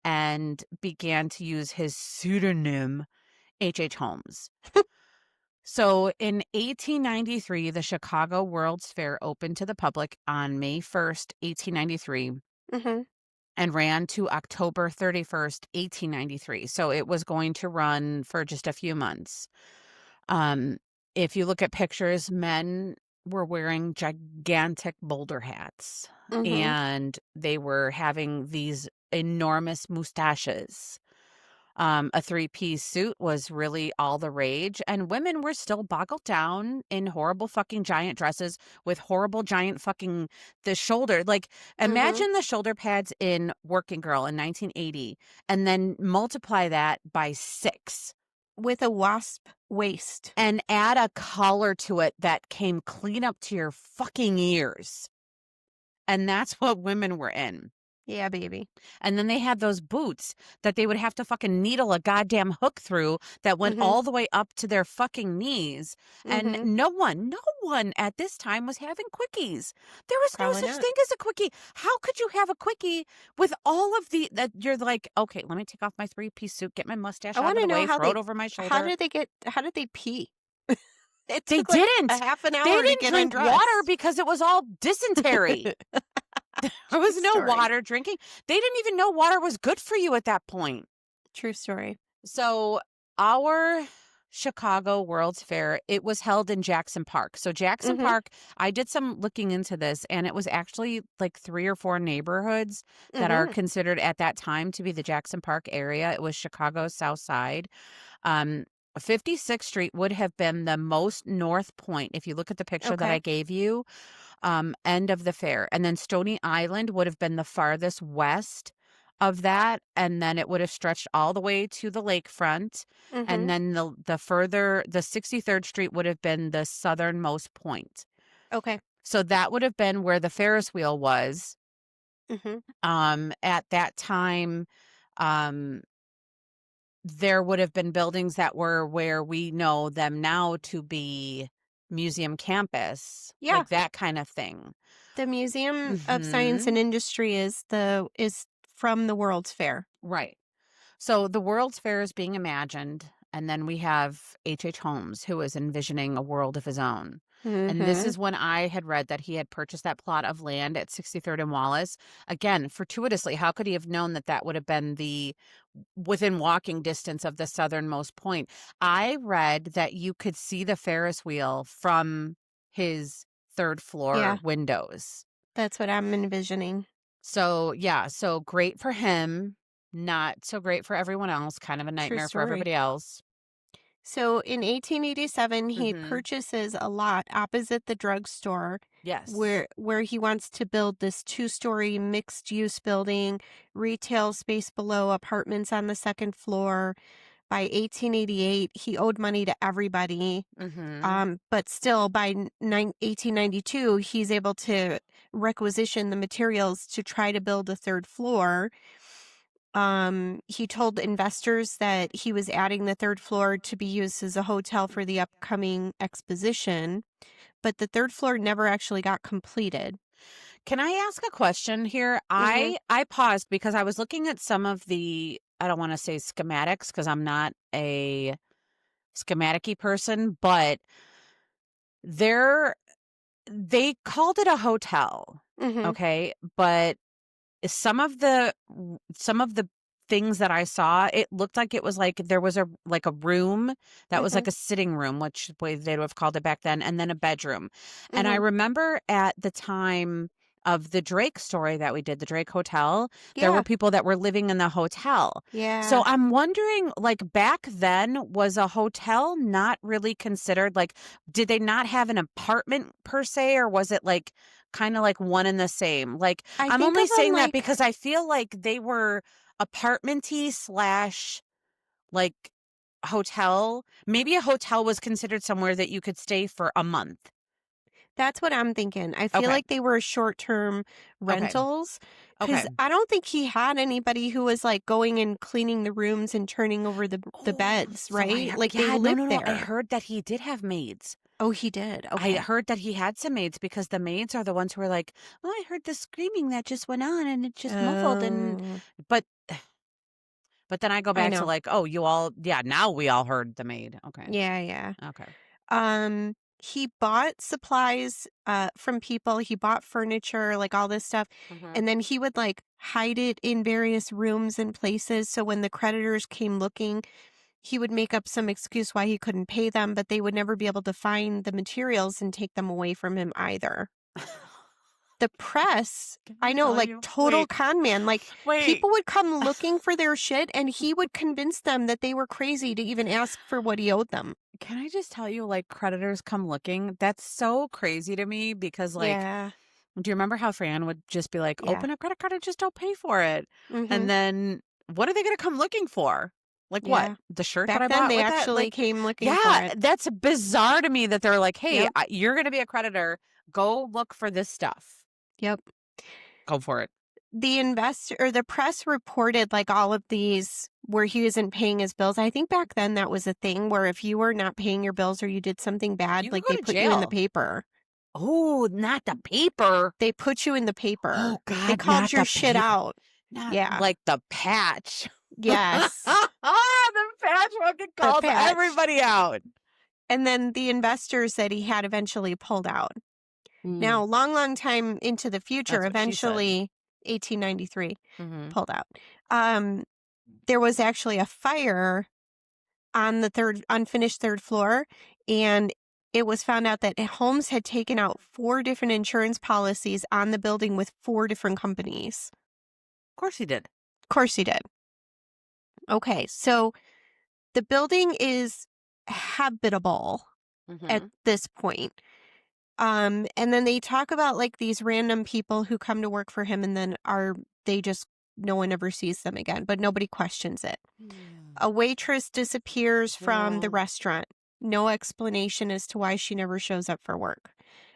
and began to use his pseudonym, H.H. Holmes. So in 1893, the Chicago World's Fair opened to the public on May 1st, 1893, Hmm. and ran to October 31st, 1893. So it was going to run for just a few months. If you look at pictures, men were wearing gigantic bowler hats Hmm. and they were having these enormous mustaches. A three-piece suit was really all the rage, and women were still boggled down in horrible fucking giant dresses with horrible giant fucking the shoulder. Like, Hmm. imagine the shoulder pads in Working Girl in 1980, and then multiply that by 6 With a wasp waist. and add a collar to it that came clean up to your fucking ears. And that's what women were in. Yeah, baby. And then they had those boots that they would have to fucking needle a goddamn hook through that went Mhm. all the way up to their fucking knees. And Mhm. no one at this time was having quickies. There was no Probably such not. thing as a quickie. How could you have a quickie with all of the that you're like, okay, let me take off my three-piece suit, get my I mustache out want of to the know way, throw it over my shoulder. how did they pee? It They took like a didn't. half an They hour to didn't get drink water undressed. because it was all dysentery. There True was no story. water drinking. They didn't even know water was good for you at that point. True story. So our Chicago World's Fair, it was held in Jackson Park. So Jackson Mhm. Park, I did some looking into this, and it was actually like 3 or 4 neighborhoods that are Mhm. considered at that time to be the Jackson Park area. It was Chicago's South Side. Um, 56th Street would have been the most north point. If you look at the picture that Okay. I gave you, end of the fair. And then Stony Island would have been the farthest west of that. And then it would have stretched all the way to the lakefront. And Mhm. then the 63rd Street would have been the southernmost point. Okay. So that would have been where the Ferris wheel was. Mhm. At that time, um, there would have been buildings that were where we know them now to be museum campus, Yeah. like that kind of thing. The Museum of Science Hmm. and Industry is from the World's Fair. Right. So the World's Fair is being imagined, and then we have H.H. Holmes, who is envisioning a world of his own. And this Mhm. is when I had read that he had purchased that plot of land at 63rd and Wallace. Again, fortuitously, how could he have known that that would have been the within walking distance of the southernmost point? I read that you could see the Ferris wheel from his third floor Yeah, windows. that's what I'm envisioning. So, yeah, so great for him, not so great for everyone else, kind of a True nightmare for story. everybody else. So in 1887, he Mhm. purchases a lot opposite the drugstore Yes. where he wants to build this two-story mixed-use building, retail space below, apartments on the second floor. By 1888, he owed money to everybody. Mhm. But still, by 1892, he's able to requisition the materials to try to build a third floor. He told investors that he was adding the third floor to be used as a hotel for the upcoming exposition, but the third floor never actually got completed. Can I ask a question here? Hmm. I paused because I was looking at some of the I don't wanna say schematics because 'cause I'm not a schematic-y person, but they're they called it a hotel, Hmm. okay? But some of the things that I saw, it looked like it was like there was a room that was Hmm. like a sitting room, which way they would have called it back then, and then a bedroom. And I Hmm. remember at the time of the Drake story that we did, the Drake Hotel, there were Yeah. people that were living in the hotel. So Yeah. I'm wondering, like back then, was a hotel not really considered like, did they not have an apartment per se, or was it like kind of like one and the same? Like, I I'm think only of them saying that like because I feel like they were apartmenty slash like hotel. Maybe a hotel was considered somewhere that you could stay for a month. that's what I'm thinking. I feel Okay. like they were short-term Okay. rentals Okay. because I don't think he had anybody who was like going and cleaning the rooms and turning over the Oh, beds, so right? Like they yeah, no, lived no, no. I there. heard that he did have maids. Oh, he did. I Okay. heard that he had some maids because the maids are the ones who were like, "Oh, I heard the screaming that just went on and it just muffled." And Oh, but then I go I back to know. like, "Oh, you all, yeah, now we all heard the maid." Okay. Yeah, yeah. Okay. He bought supplies from people. He bought furniture, like all this stuff, Mhm. and then he would like hide it in various rooms and places. So when the creditors came looking, he would make up some excuse why he couldn't pay them, but they would never be able to find the materials and take them away from him either. The press, Can I I know, tell like you? total Wait, con man. Like wait. people would come looking for their shit and he would convince them that they were crazy to even ask for what he owed them. Can I just tell you, like, creditors come looking? That's so crazy to me because, like, Yeah. do you remember how Fran would just be like, Yeah. open a credit card and just don't pay for it? Mhm. And then what are they going to come looking for? Like, what? Yeah. The shirt that Back I then bought they with that? actually Like, came looking for yeah, it. that's bizarre to me that they're like, hey, Yep. you're going to be a creditor. Go look for this stuff. Yep. Go for it. the press reported like all of these where he wasn't paying his bills. I think back then that was a thing where if you were not paying your bills or you did something bad, You could like go they to put you in the jail. paper. Oh, not the paper. They put you in the Oh paper. They God, called not your the shit paper. out. Not Yeah. like the patch. Yes. The patch fucking The called patch. everybody out. And then the investors that he had eventually pulled out. Mm, Now, long, long time into the future, that's what she said. eventually 1893 Mm-hmm. pulled out. Um, there was actually a fire on the unfinished third floor, and it was found out that Holmes had taken out 4 different insurance policies on the building with 4 different companies. Of course he did. Of course he did. Okay, so the building is habitable at Mm-hmm. this point. And then they talk about like these random people who come to work for him and then they just no one ever sees them again, but nobody questions it. Yeah. A waitress disappears from the Well. restaurant. No explanation as to why she never shows up for work.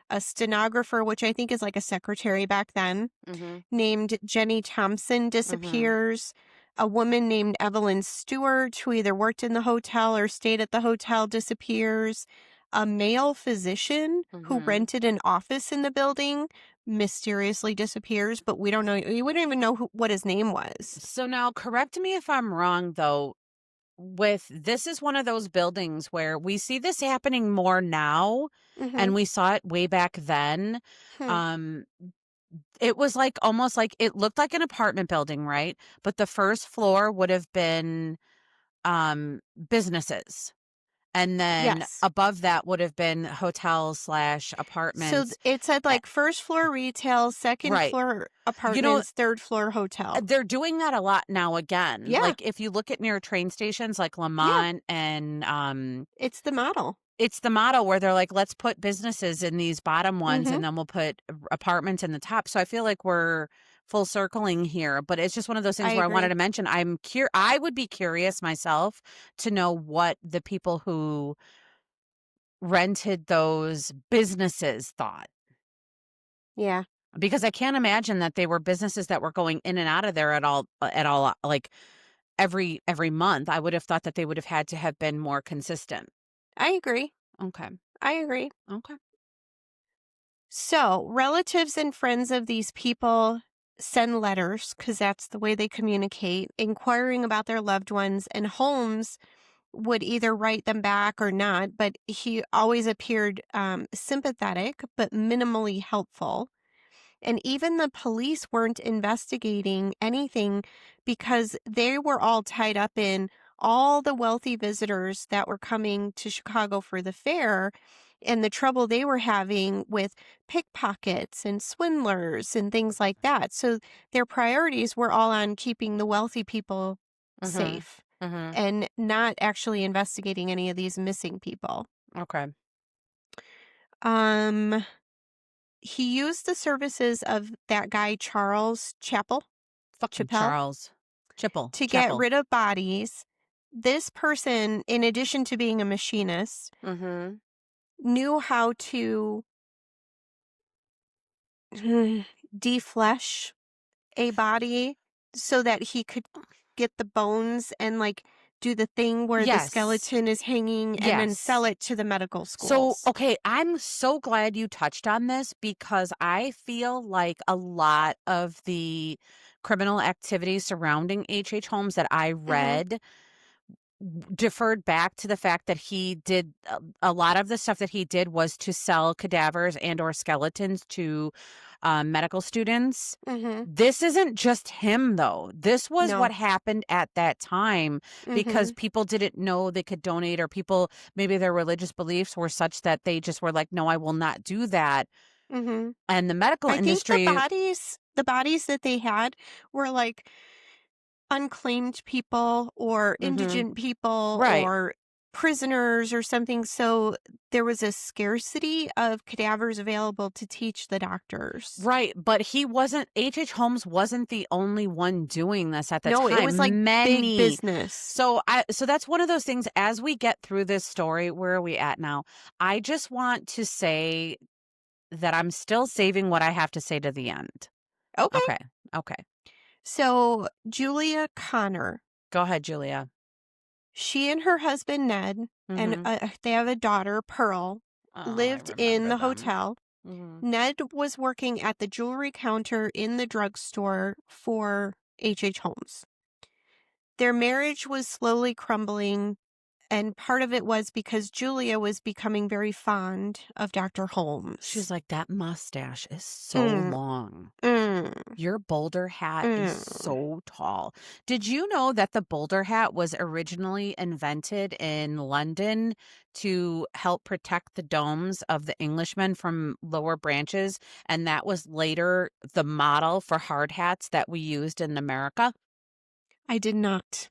A stenographer, which I think is like a secretary back then, Mm-hmm. named Jenny Thompson Mm-hmm. disappears. A woman named Evelyn Stewart, who either worked in the hotel or stayed at the hotel, disappears. A male physician who Mm-hmm. rented an office in the building mysteriously disappears, but we don't know. We wouldn't even know what his name was. So now, correct me if I'm wrong, though. This is one of those buildings where we see this happening more now, Mm-hmm. and we saw it way back then. Hmm. Um, it was like almost like it looked like an apartment building, right? But the first floor would have been businesses. And then Yes. above that would have been hotels slash So apartments. it said Eh, like first floor retail, second Right. floor You know, apartments, third floor hotel. they're doing that a lot now again. Yeah. Like if you look at near train stations like Yeah. Lamont and It's the model. it's the model where they're like, let's put businesses in these bottom ones Mm-hmm. and then we'll put apartments in the top. So I feel like we're full circling here, but it's just one of those I things where I wanted agree. to mention I would be curious myself to know what the people who rented those businesses thought. Yeah. Because I can't imagine that they were businesses that were going in and out of there at all, like every month. I would have thought that they would have had to have been more consistent. I agree. Okay. I agree. Okay. So relatives and friends of these people send letters because that's the way they communicate, inquiring about their loved ones. And Holmes would either write them back or not, but he always appeared sympathetic but minimally helpful. And even the police weren't investigating anything because they were all tied up in all the wealthy visitors that were coming to Chicago for the fair and the trouble they were having with pickpockets and swindlers and things like that. So their priorities were all on keeping the wealthy people Mhm. safe Mhm. and not actually investigating any of these missing people. Okay. Um he used the services of that guy Charles Fucking Chappelle Charles. Chipple. to get Chapel. rid of bodies. This person, in addition to being a machinist, Mhm. knew how to deflesh a body so that he could get the bones and like do the thing where the Yes. skeleton is hanging and then sell Yes. it to the medical So, schools. okay, I'm so glad you touched on this because I feel like a lot of the criminal activities surrounding H.H. Holmes that I Mhm. read deferred back to the fact that he did a lot of the stuff that he did was to sell cadavers and or skeletons to medical students. Mhm. This isn't just him though. This was what No. happened at that time because Mhm. people didn't know they could donate, or people, maybe their religious beliefs were such that they just were like, no, I will not do that. Mhm. And the medical I think industry. the bodies that they had were like unclaimed people or Mhm. indigent people Right. or prisoners or something. So there was a scarcity of cadavers available to teach the doctors. Right, but H.H. Holmes wasn't the only one doing this at the No, it was like time. big Many. business. So that's one of those things as we get through this story, where are we at now? I just want to say that I'm still saving what I have to say to the end. Okay. Okay. Okay. So, Julia Connor, Go ahead, Julia. she and her husband Ned, and Mm-hmm. they have a daughter, Pearl, Oh, I lived in remember the them. hotel. Mm-hmm. Ned was working at the jewelry counter in the drugstore for H.H. Holmes. Their marriage was slowly crumbling, and part of it was because Julia was becoming very fond of Dr. She's Holmes. like, that mustache is so Mm, long. mm, Your boulder hat is mm. so tall. Did you know that the boulder hat was originally invented in London to help protect the domes of the Englishmen from lower branches? And that was later the model for hard hats that we used in America? I did not.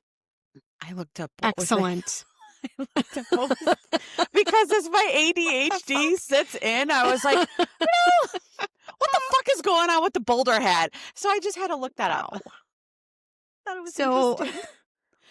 I looked up what was the Excellent. I looked up what was because as my ADHD sits in, I was like, no, what the fuck is going on with the boulder hat? So I just had to look that up. Wow. Thought it was So, interesting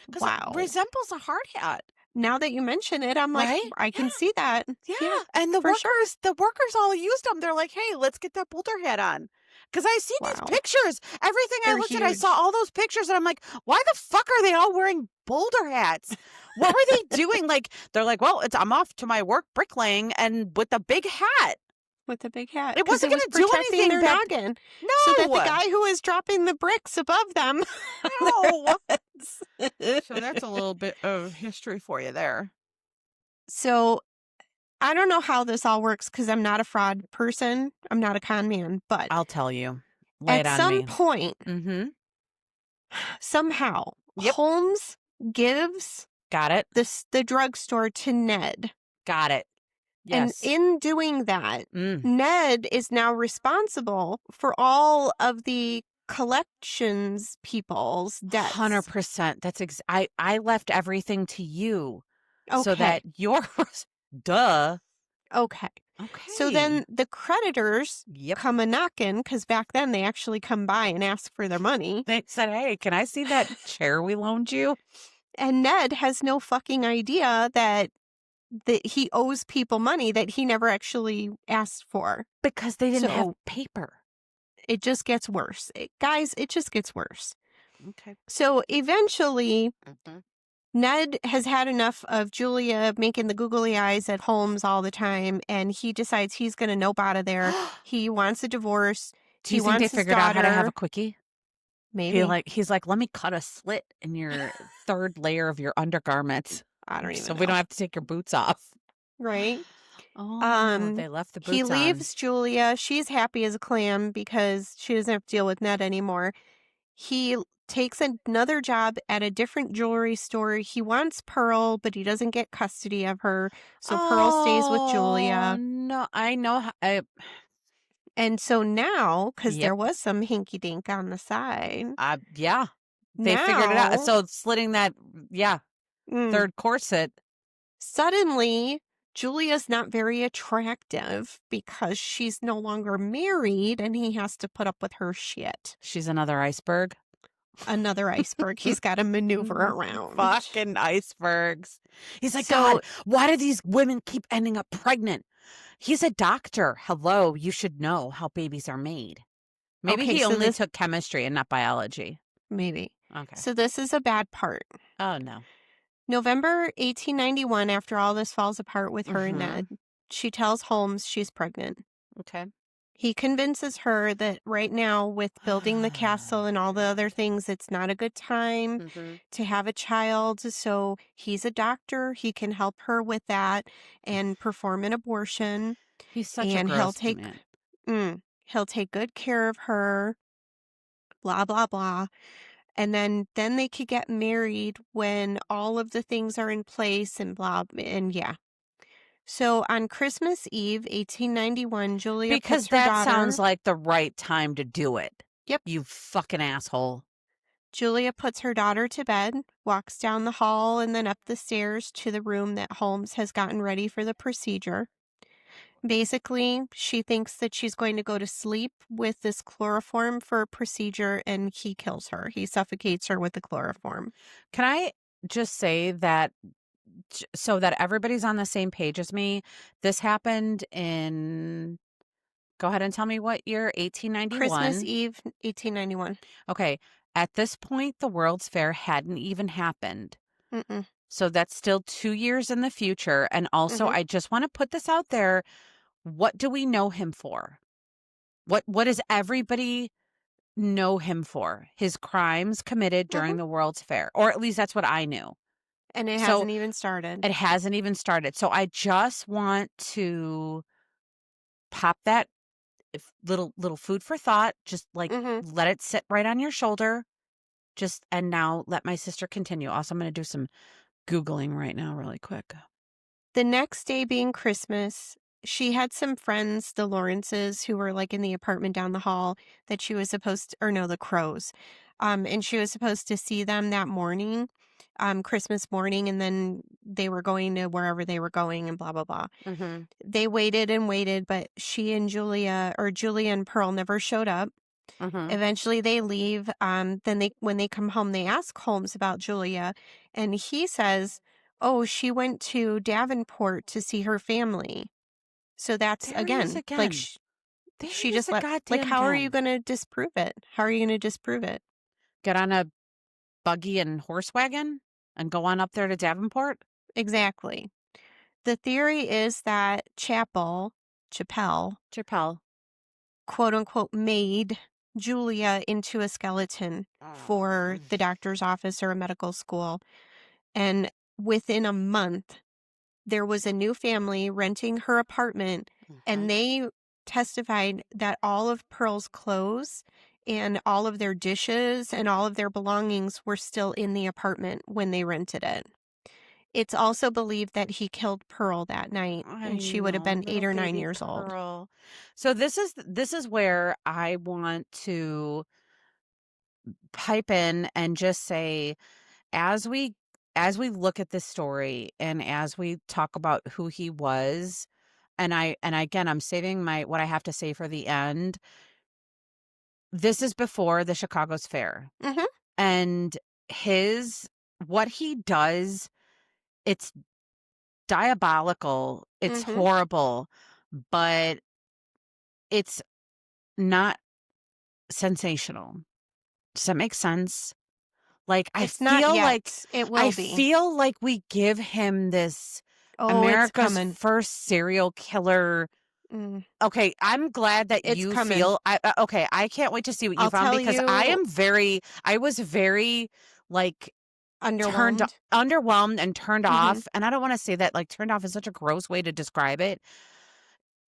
because it wow. resembles a hard hat, Now that you mention it, I'm like, right? I Yeah, can see that. yeah. Yeah, And for sure. the workers all used them. They're like, hey, let's get that boulder hat on. Because I see these Wow. pictures. Everything I They're looked at, I saw huge. all those pictures, and I'm like, why the fuck are they all wearing boulder hats? What were they doing? Like, they're like, well, I'm off to my work bricklaying, and with a big hat. With a big hat It because wasn't it was going to do protecting anything their back. noggin so that the No, guy who was dropping the bricks above them on no. their So that's a heads. little bit of history for you there. So I don't know how this all works because I'm not a fraud person. I'm not a con man, but I'll tell you. Lay it at on some me. point, Mm-hmm. somehow, Yep. Holmes gives Got it. the drugstore to Ned. Got it. And Yes. in doing that, Mm. Ned is now responsible for all of the collections people's debts. 100%. I left everything to you so Okay. that yours duh. Okay. So Okay. then the creditors Yep. come a knocking because back then they actually come by and ask for their money. They said, "Hey, can I see that chair we loaned you?" And Ned has no fucking idea that he owes people money that he never actually asked for. Because they didn't have So paper. it just gets worse. Guys, it just gets worse. Okay. So eventually, Mhm. Ned has had enough of Julia making the googly eyes at Holmes all the time, and he decides he's going to nope out of there. He wants a divorce. Do He you think they wants his figured out how to have a daughter. quickie? Maybe. He's like, "Let me cut a slit in your third layer of your undergarments I don't so even we don't know. have to take your boots off." Right? Oh, they left the He boots on. leaves Julia. She's happy as a clam because she doesn't have to deal with Ned anymore. He takes another job at a different jewelry store. He wants Pearl, but he doesn't get custody of her. So Pearl stays with Oh, Julia. no, I know ho I And so now, because yep, there was some hinky dink on the side, yeah, they figured it out. now, So slitting that yeah, mm, 3rd corset, suddenly Julia's not very attractive because she's no longer married and he has to put up with her shit. she's another iceberg. Another iceberg he's got to maneuver around. Fucking icebergs. He's like, So, "God, why do these women keep ending up pregnant? He's a doctor. Hello, you should know how babies are made." Maybe okay, he so only this, took chemistry and not biology. maybe. Okay. So this is a bad part. Oh, no. November 1891, after all this falls apart with her and Mhm. Ned, she tells Holmes she's pregnant. Okay. He convinces her that right now, with building the castle and all the other things, it's not a good time Mhm. to have a child. So he's a doctor. He can help her with that and perform an abortion. He's such a And gross man. he'll take good care of her. Blah blah blah. And then they could get married when all of the things are in place and blah and yeah. So on Christmas Eve, 1891, Julia puts Because her that sounds daughter. like the right time to do it. Yep. You fucking asshole. Julia puts her daughter to bed, walks down the hall and then up the stairs to the room that Holmes has gotten ready for the procedure. Basically, she thinks that she's going to go to sleep with this chloroform for a procedure, and he kills her. He suffocates her with the chloroform. Can I just say that so that everybody's on the same page as me, this happened in Go ahead and tell me what year, Christmas 1891. Eve, 1891. Okay, at this point, the World's Fair hadn't even happened. Mm-mm. So that's still 2 years in the future, and also, Mhm. I just wanna put this out there, what do we know him for? What does everybody know him for? His crimes committed Mhm. during the World's Fair, or at least that's what I knew. And it So, hasn't even started. it hasn't even started. So I just want to pop that if little food for thought, just, like, Mhm. let it sit right on your shoulder, just and now let my sister continue. Also, I'm gonna do some Googling right now really quick. The next day being Christmas, she had some friends, the Lawrences, who were like in the apartment down the hall that she was supposed to, or no, the Crows. And she was supposed to see them that morning, Christmas morning, and then they were going to wherever they were going and blah, blah, blah. Mhm, They waited and waited, but she and Julia and Pearl never showed up. mhm. Eventually they leave. Then when they come home, they ask Holmes about Julia, and he says, "Oh, she went to Davenport to see her family." So that's There he is again like again. There she he is just let like goddamn how are you again. going to disprove it? How are you going to disprove it? Get on a buggy and horse wagon and go on up there to Davenport? Exactly. The theory is that Chappelle, Chappelle. quote unquote, made Julia into a skeleton for Mm, the doctor's office or a medical school. And within a month, there was a new family renting her apartment, and mhm. they testified that all of Pearl's clothes and all of their dishes and all of their belongings were still in the apartment when they rented it. It's also believed that he killed Pearl that night, and I she would have know, been 8 little or 9 baby years old. Pearl. So this is where I want to pipe in and just say, as we look at this story and as we talk about who he was, and again, I'm saving my what I have to say for the end. This is before the Chicago's Fair, Mhm. and his what he does, it's diabolical, it's Mhm. horrible, but it's not sensational. Does that make sense? Like, It's not yet. It I will be. feel like we give him this Oh, it's America's coming. first serial killer. Mm, Okay, I'm glad that it's you coming. feel okay, I can't wait to see what you I'll found tell because you, I was very, like, underwhelmed. underwhelmed and turned Mhm. off, and I don't wanna say that, like, turned off is such a gross way to describe it.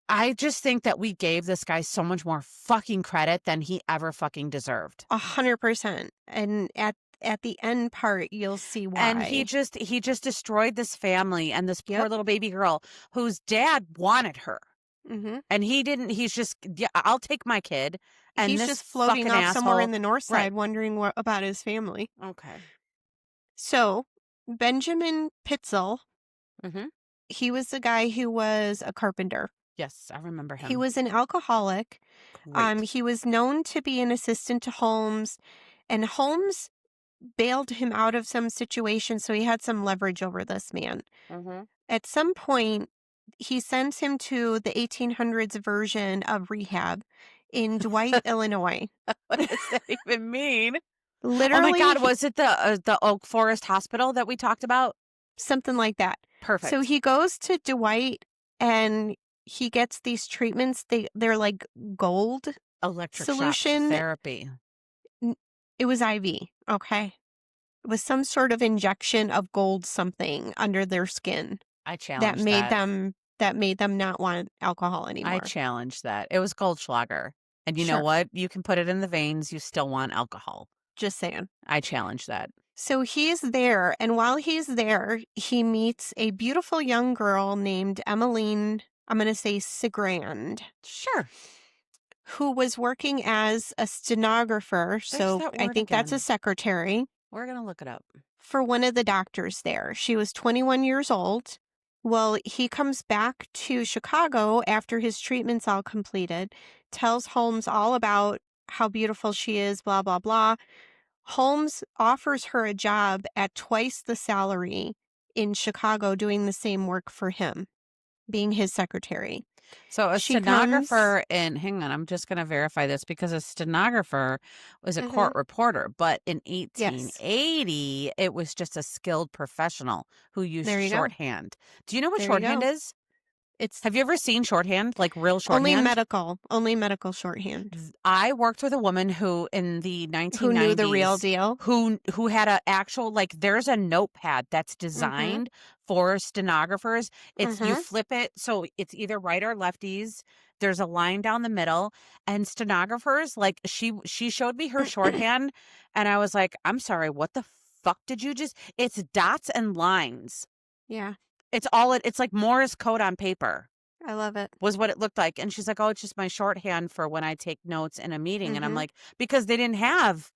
I just think that we gave this guy so much more fucking credit than he ever fucking deserved. 100%. And at the end part, you'll see And why. he just destroyed this family and this poor Yep. little baby girl whose dad wanted her. Mhm. And he didn't he's just, "Yeah, I'll take my kid." And He's this just floating fucking off somewhere in asshole. the north Right. side wondering what about his family. Okay. So, Benjamin Pitzel, Mhm. he was the guy who was a carpenter. Yes, I remember He him. was an alcoholic. Great. He was known to be an assistant to Holmes, and Holmes bailed him out of some situation, so he had some leverage over this man. Mhm. At some point, he sends him to the 1800s version of rehab in Dwight, Illinois. What does that even mean? Oh my Literally, god, was it the Oak Forest Hospital that we talked about? something like that. So Perfect. he goes to Dwight and he gets these treatments. They're like gold Electric shock solution. therapy. N- It was IV, okay? It was some sort of injection of gold something under their skin I that challenged made that. them not want alcohol I anymore. challenged that. It was Goldschlager. And you know Sure, what? You can put it in the veins, you still want alcohol. just saying. I challenge that. So he's there, and while he's there, he meets a beautiful young girl named Emmeline, I'm going to say Sigrand, Sure. who was working as a stenographer. There's So that I word think that's a again. secretary We're gonna look it up. for one of the doctors there. She was 21 years old. Well, he comes back to Chicago after his treatment's all completed, tells Holmes all about how beautiful she is, blah, blah, blah. Holmes offers her a job at twice the salary in Chicago doing the same work for him, being his secretary. So a She comes. stenographer in hang on, I'm just gonna verify this because a stenographer was a Hmm. court reporter, but in Yes. 1880, it was just a skilled professional who used There you go. shorthand. Do you know what There you shorthand go. is? It's Have you ever seen shorthand, like real shorthand? only medical shorthand. I worked with a woman who in the Who knew the real 1990s deal? who had a actual like there's a notepad that's Mm-hmm. designed for stenographers. It's you Mm-hmm. flip it so it's either right or lefties. There's a line down the middle and stenographers like she showed me her shorthand and I was like, "I'm sorry, what the fuck did you just It's dots and lines. Yeah, It's like Morse code on paper." I love it. Was what it looked like, and she's like, "Oh, it's just my shorthand for when I take notes in a meeting," and I'm Mm-hmm. like, "Because they didn't have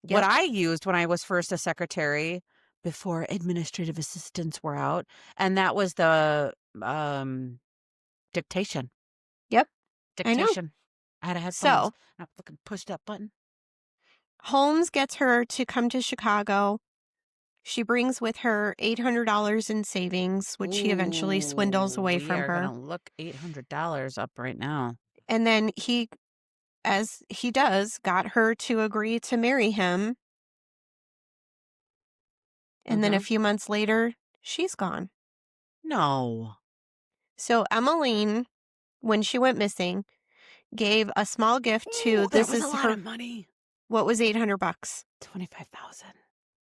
what Yep. I used when I was first a secretary before administrative assistants were out, and that was the, dictation. Yep. I know. Dictation. I had a headphones, So and I fucking pushed that button. Holmes gets her to come to Chicago. She brings with her $800 in savings, which he eventually swindles Ooh, away we from are her. gonna look $800 up right now. And then he, as he does, got her to agree to marry him. And then a Mhm. few months later, she's gone. No. So Emmeline, when she went missing, gave a small gift to Ooh, that this was a is lot of her money. what was $800. 25,000.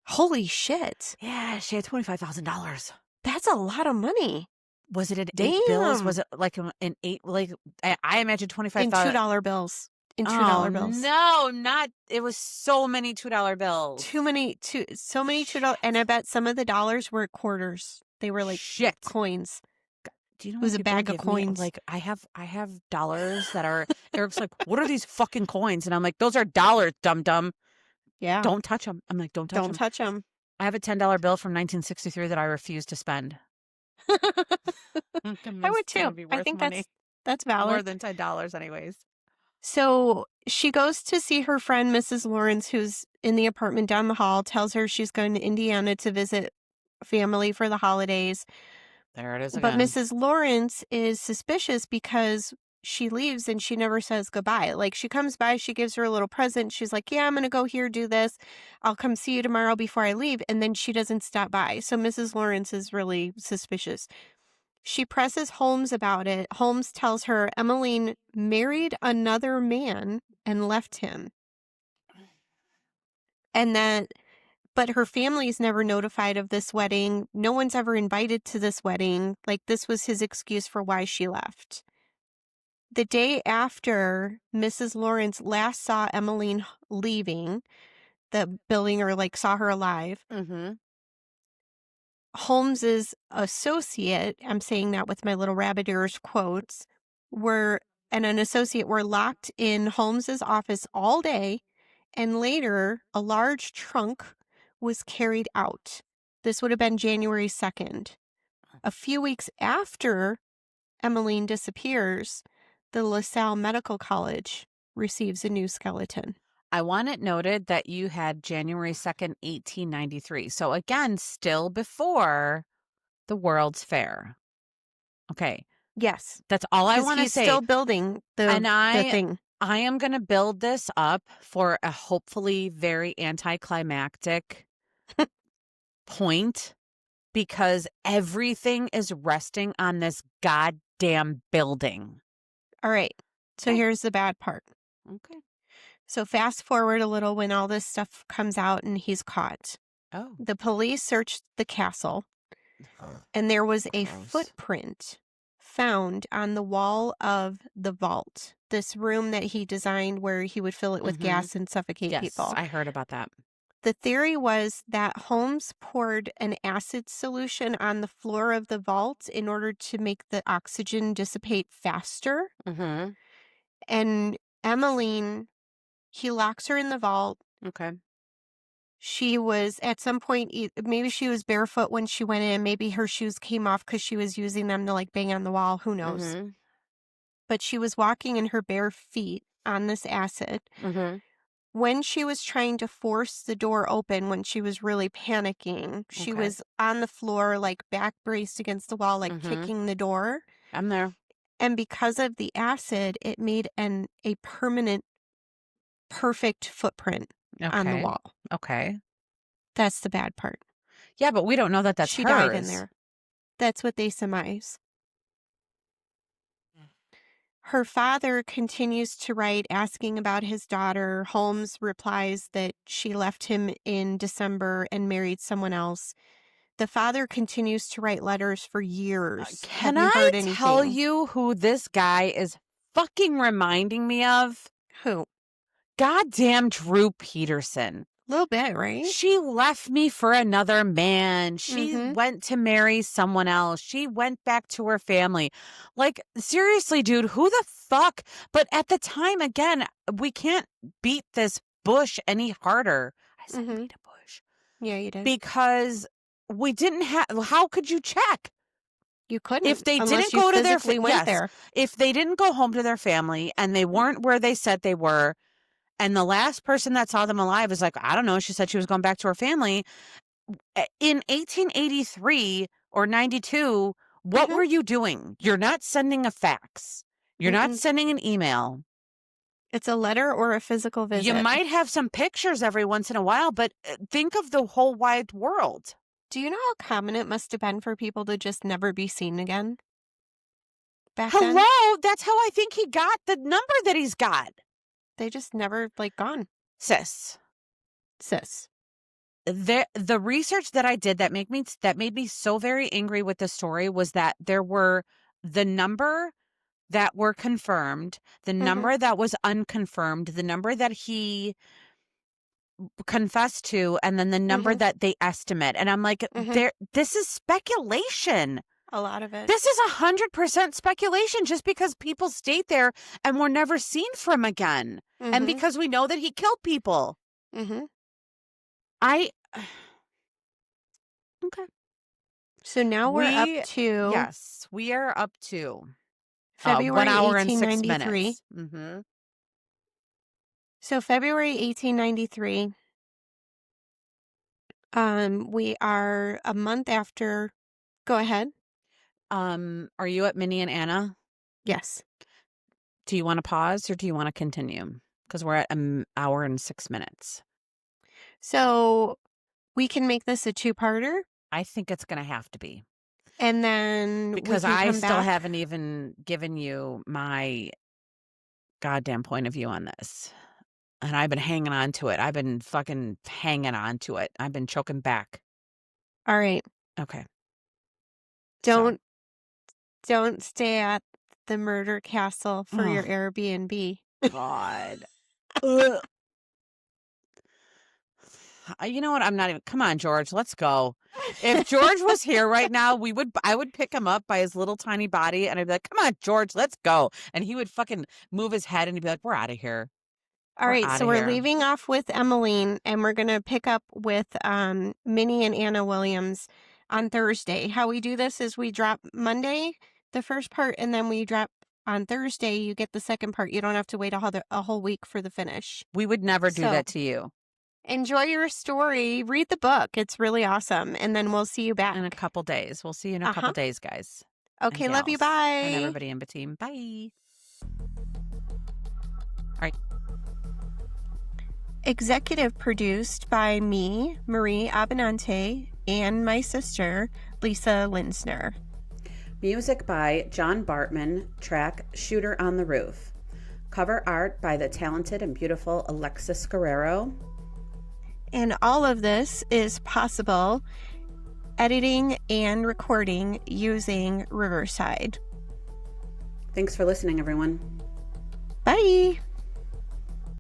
Holy shit. Yeah, she had $25,000. That's a lot of money. Was it in 8 bills? Was Damn. it like in 8 like, I imagine In 25,000. $2 bills. In Oh, $2 bills. no, not it was so many $2 Too bills. many so many $2, and I Shit. bet some of the dollars were quarters. They were like Shit. coins. Do you know It when was a people bag of give me coins. like, I have dollars that are Eric's like, "What are these fucking coins?" And I'm like, "Those are dollars, dum dum. Yeah. Don't touch them." I'm like, "Don't touch Don't them." touch them. I have a $10 bill from 1963 that I refuse to spend. I It's would gonna too. be I worth think money. that's More valid. than $10 anyways. So she goes to see her friend, Mrs. Lawrence, who's in the apartment down the hall, tells her she's going to Indiana to visit family for the holidays. There it is But again. Mrs. Lawrence is suspicious because she leaves and she never says goodbye. Like she comes by, she gives her a little present. She's like, "Yeah, I'm going to go here, do this. I'll come see you tomorrow before I leave." And then she doesn't stop by. So Mrs. Lawrence is really suspicious. She presses Holmes about it. Holmes tells her Emmeline married another man and left him. And that, but her family is never notified of this wedding. No one's ever invited to this wedding. Like, this was his excuse for why she left. The day after Mrs. Lawrence last saw Emmeline leaving the building, or like saw her alive, Mhm. Holmes's associate, I'm saying that with my little rabbit ears quotes, were and an associate were locked in Holmes's office all day, and later a large trunk was carried out. This would have been January 2nd. A few weeks after Emmeline disappears, the LaSalle Medical College receives a new skeleton. I want it noted that you had January 2nd, 1893. So again, still before the World's Fair. Okay. Yes, That's all I because want to he's say. still building And the thing. I am going to build this up for a hopefully very anticlimactic point because everything is resting on this goddamn building. All right. So Okay. here's the bad part. Okay. So fast forward a little when all this stuff comes out and he's caught. Oh. The police searched the castle and there was a Gross. footprint found on the wall of the vault, this room that he designed where he would fill it with Mhm. gas and suffocate Yes, people. I heard about that. The theory was that Holmes poured an acid solution on the floor of the vault in order to make the oxygen dissipate faster. Mhm. And Emmeline, he locks her in the vault. Okay. She was at some point, maybe she was barefoot when she went in. Maybe her shoes came off because she was using them to like bang on the wall. Who knows? Mhm. But she was walking in her bare feet on this acid. Mhm. When she was trying to force the door open, when she was really panicking, she Okay. was on the floor, like back braced against the wall, like Mhm. kicking the door. I'm there. And because of the acid, it made a permanent, perfect footprint on the Okay. wall. Okay. That's the bad part. Yeah, but we don't know that that's She died in hers. there. That's what they surmise. Her father continues to write asking about his daughter. Holmes replies that she left him in December and married someone else. The father continues to write letters for years. Have Can you I heard tell anything? you who this guy is fucking reminding me of? Who? Goddamn Drew Peterson. A little bit, right? She left me for another man. She Mm-hmm. went to marry someone else. She went back to her family. Like, seriously, dude, who the fuck? But at the time, again, we can't beat this bush any harder. I said Mm-hmm. beat a bush. Yeah, you did. Because we didn't have, how could you check? You If couldn't they unless didn't you go to their, physically went yes, there. if they didn't go home to their family and they weren't where they said they were, and the last person that saw them alive is like, I don't know, she said she was going back to her family. In 1883 or 92, what Mm-hmm. were you doing? You're not sending a fax. You're not Mm-mm. sending an email. It's a letter or a physical You visit. might have some pictures every once in a while, but think of the whole wide world. Do you know how common it must have been for people to just never be seen again back then? Hello? That's how I think he got the number that he's got. They just never, gone. Sis, Sis. the research that I did that made me so very angry with the story was that there were the number that were confirmed, the Mm-hmm. number that was unconfirmed, the number that he confessed to, and then the number Mm-hmm. that they estimate. And I'm like, Mm-hmm. this is speculation. A lot of it. This is 100% speculation just because people stayed there and were never seen from again. And Mm-hmm. because we know that he killed people. Mm-hmm. I okay. So now we're up to Yes, we are up to 1 February hour and 6 1893. minutes. Mm-hmm. So February 1893, we are a month after. Go ahead. Are you at Minnie and Anna? Yes. Do you want to pause or do you want to continue? Because we're at an hour and 6 minutes. So we can make this a two-parter, I think it's going to have to be. and then Because we can I come still back. haven't even given you my goddamn point of view on this. And I've been hanging on to it. I've been fucking hanging on to it. I've been choking back. All right. Okay. Don't stay at the murder castle for your Oh, Airbnb. God. Ugh. You know what? I'm not even. Come on, George. Let's go. If George was here right now, I would pick him up by his little tiny body and I'd be like, come on, George, let's go. And he would fucking move his head and he'd be like, we're out of here. All We're right, out so of we're here. leaving off with Emmeline, and we're going to pick up with Minnie and Anna Williams on Thursday. How we do this is we drop Monday, the first part, and then we drop on Thursday, you get the second part. You don't have to wait a whole week for the finish. We would never do So, that to you. Enjoy your story. Read the book. It's really awesome. And then we'll see you back. In a couple days. We'll see you in a couple days, guys. Okay, and love you. gals, Bye. And everybody in between. Bye. All right. Executive produced by me, Marie Abenante, and my sister, Lisa Linsner. Music by John Bartman, track Shooter on the Roof. Cover art by the talented and beautiful Alexis Guerrero. And all of this is possible editing and recording using Riverside. Thanks for listening, everyone. Bye.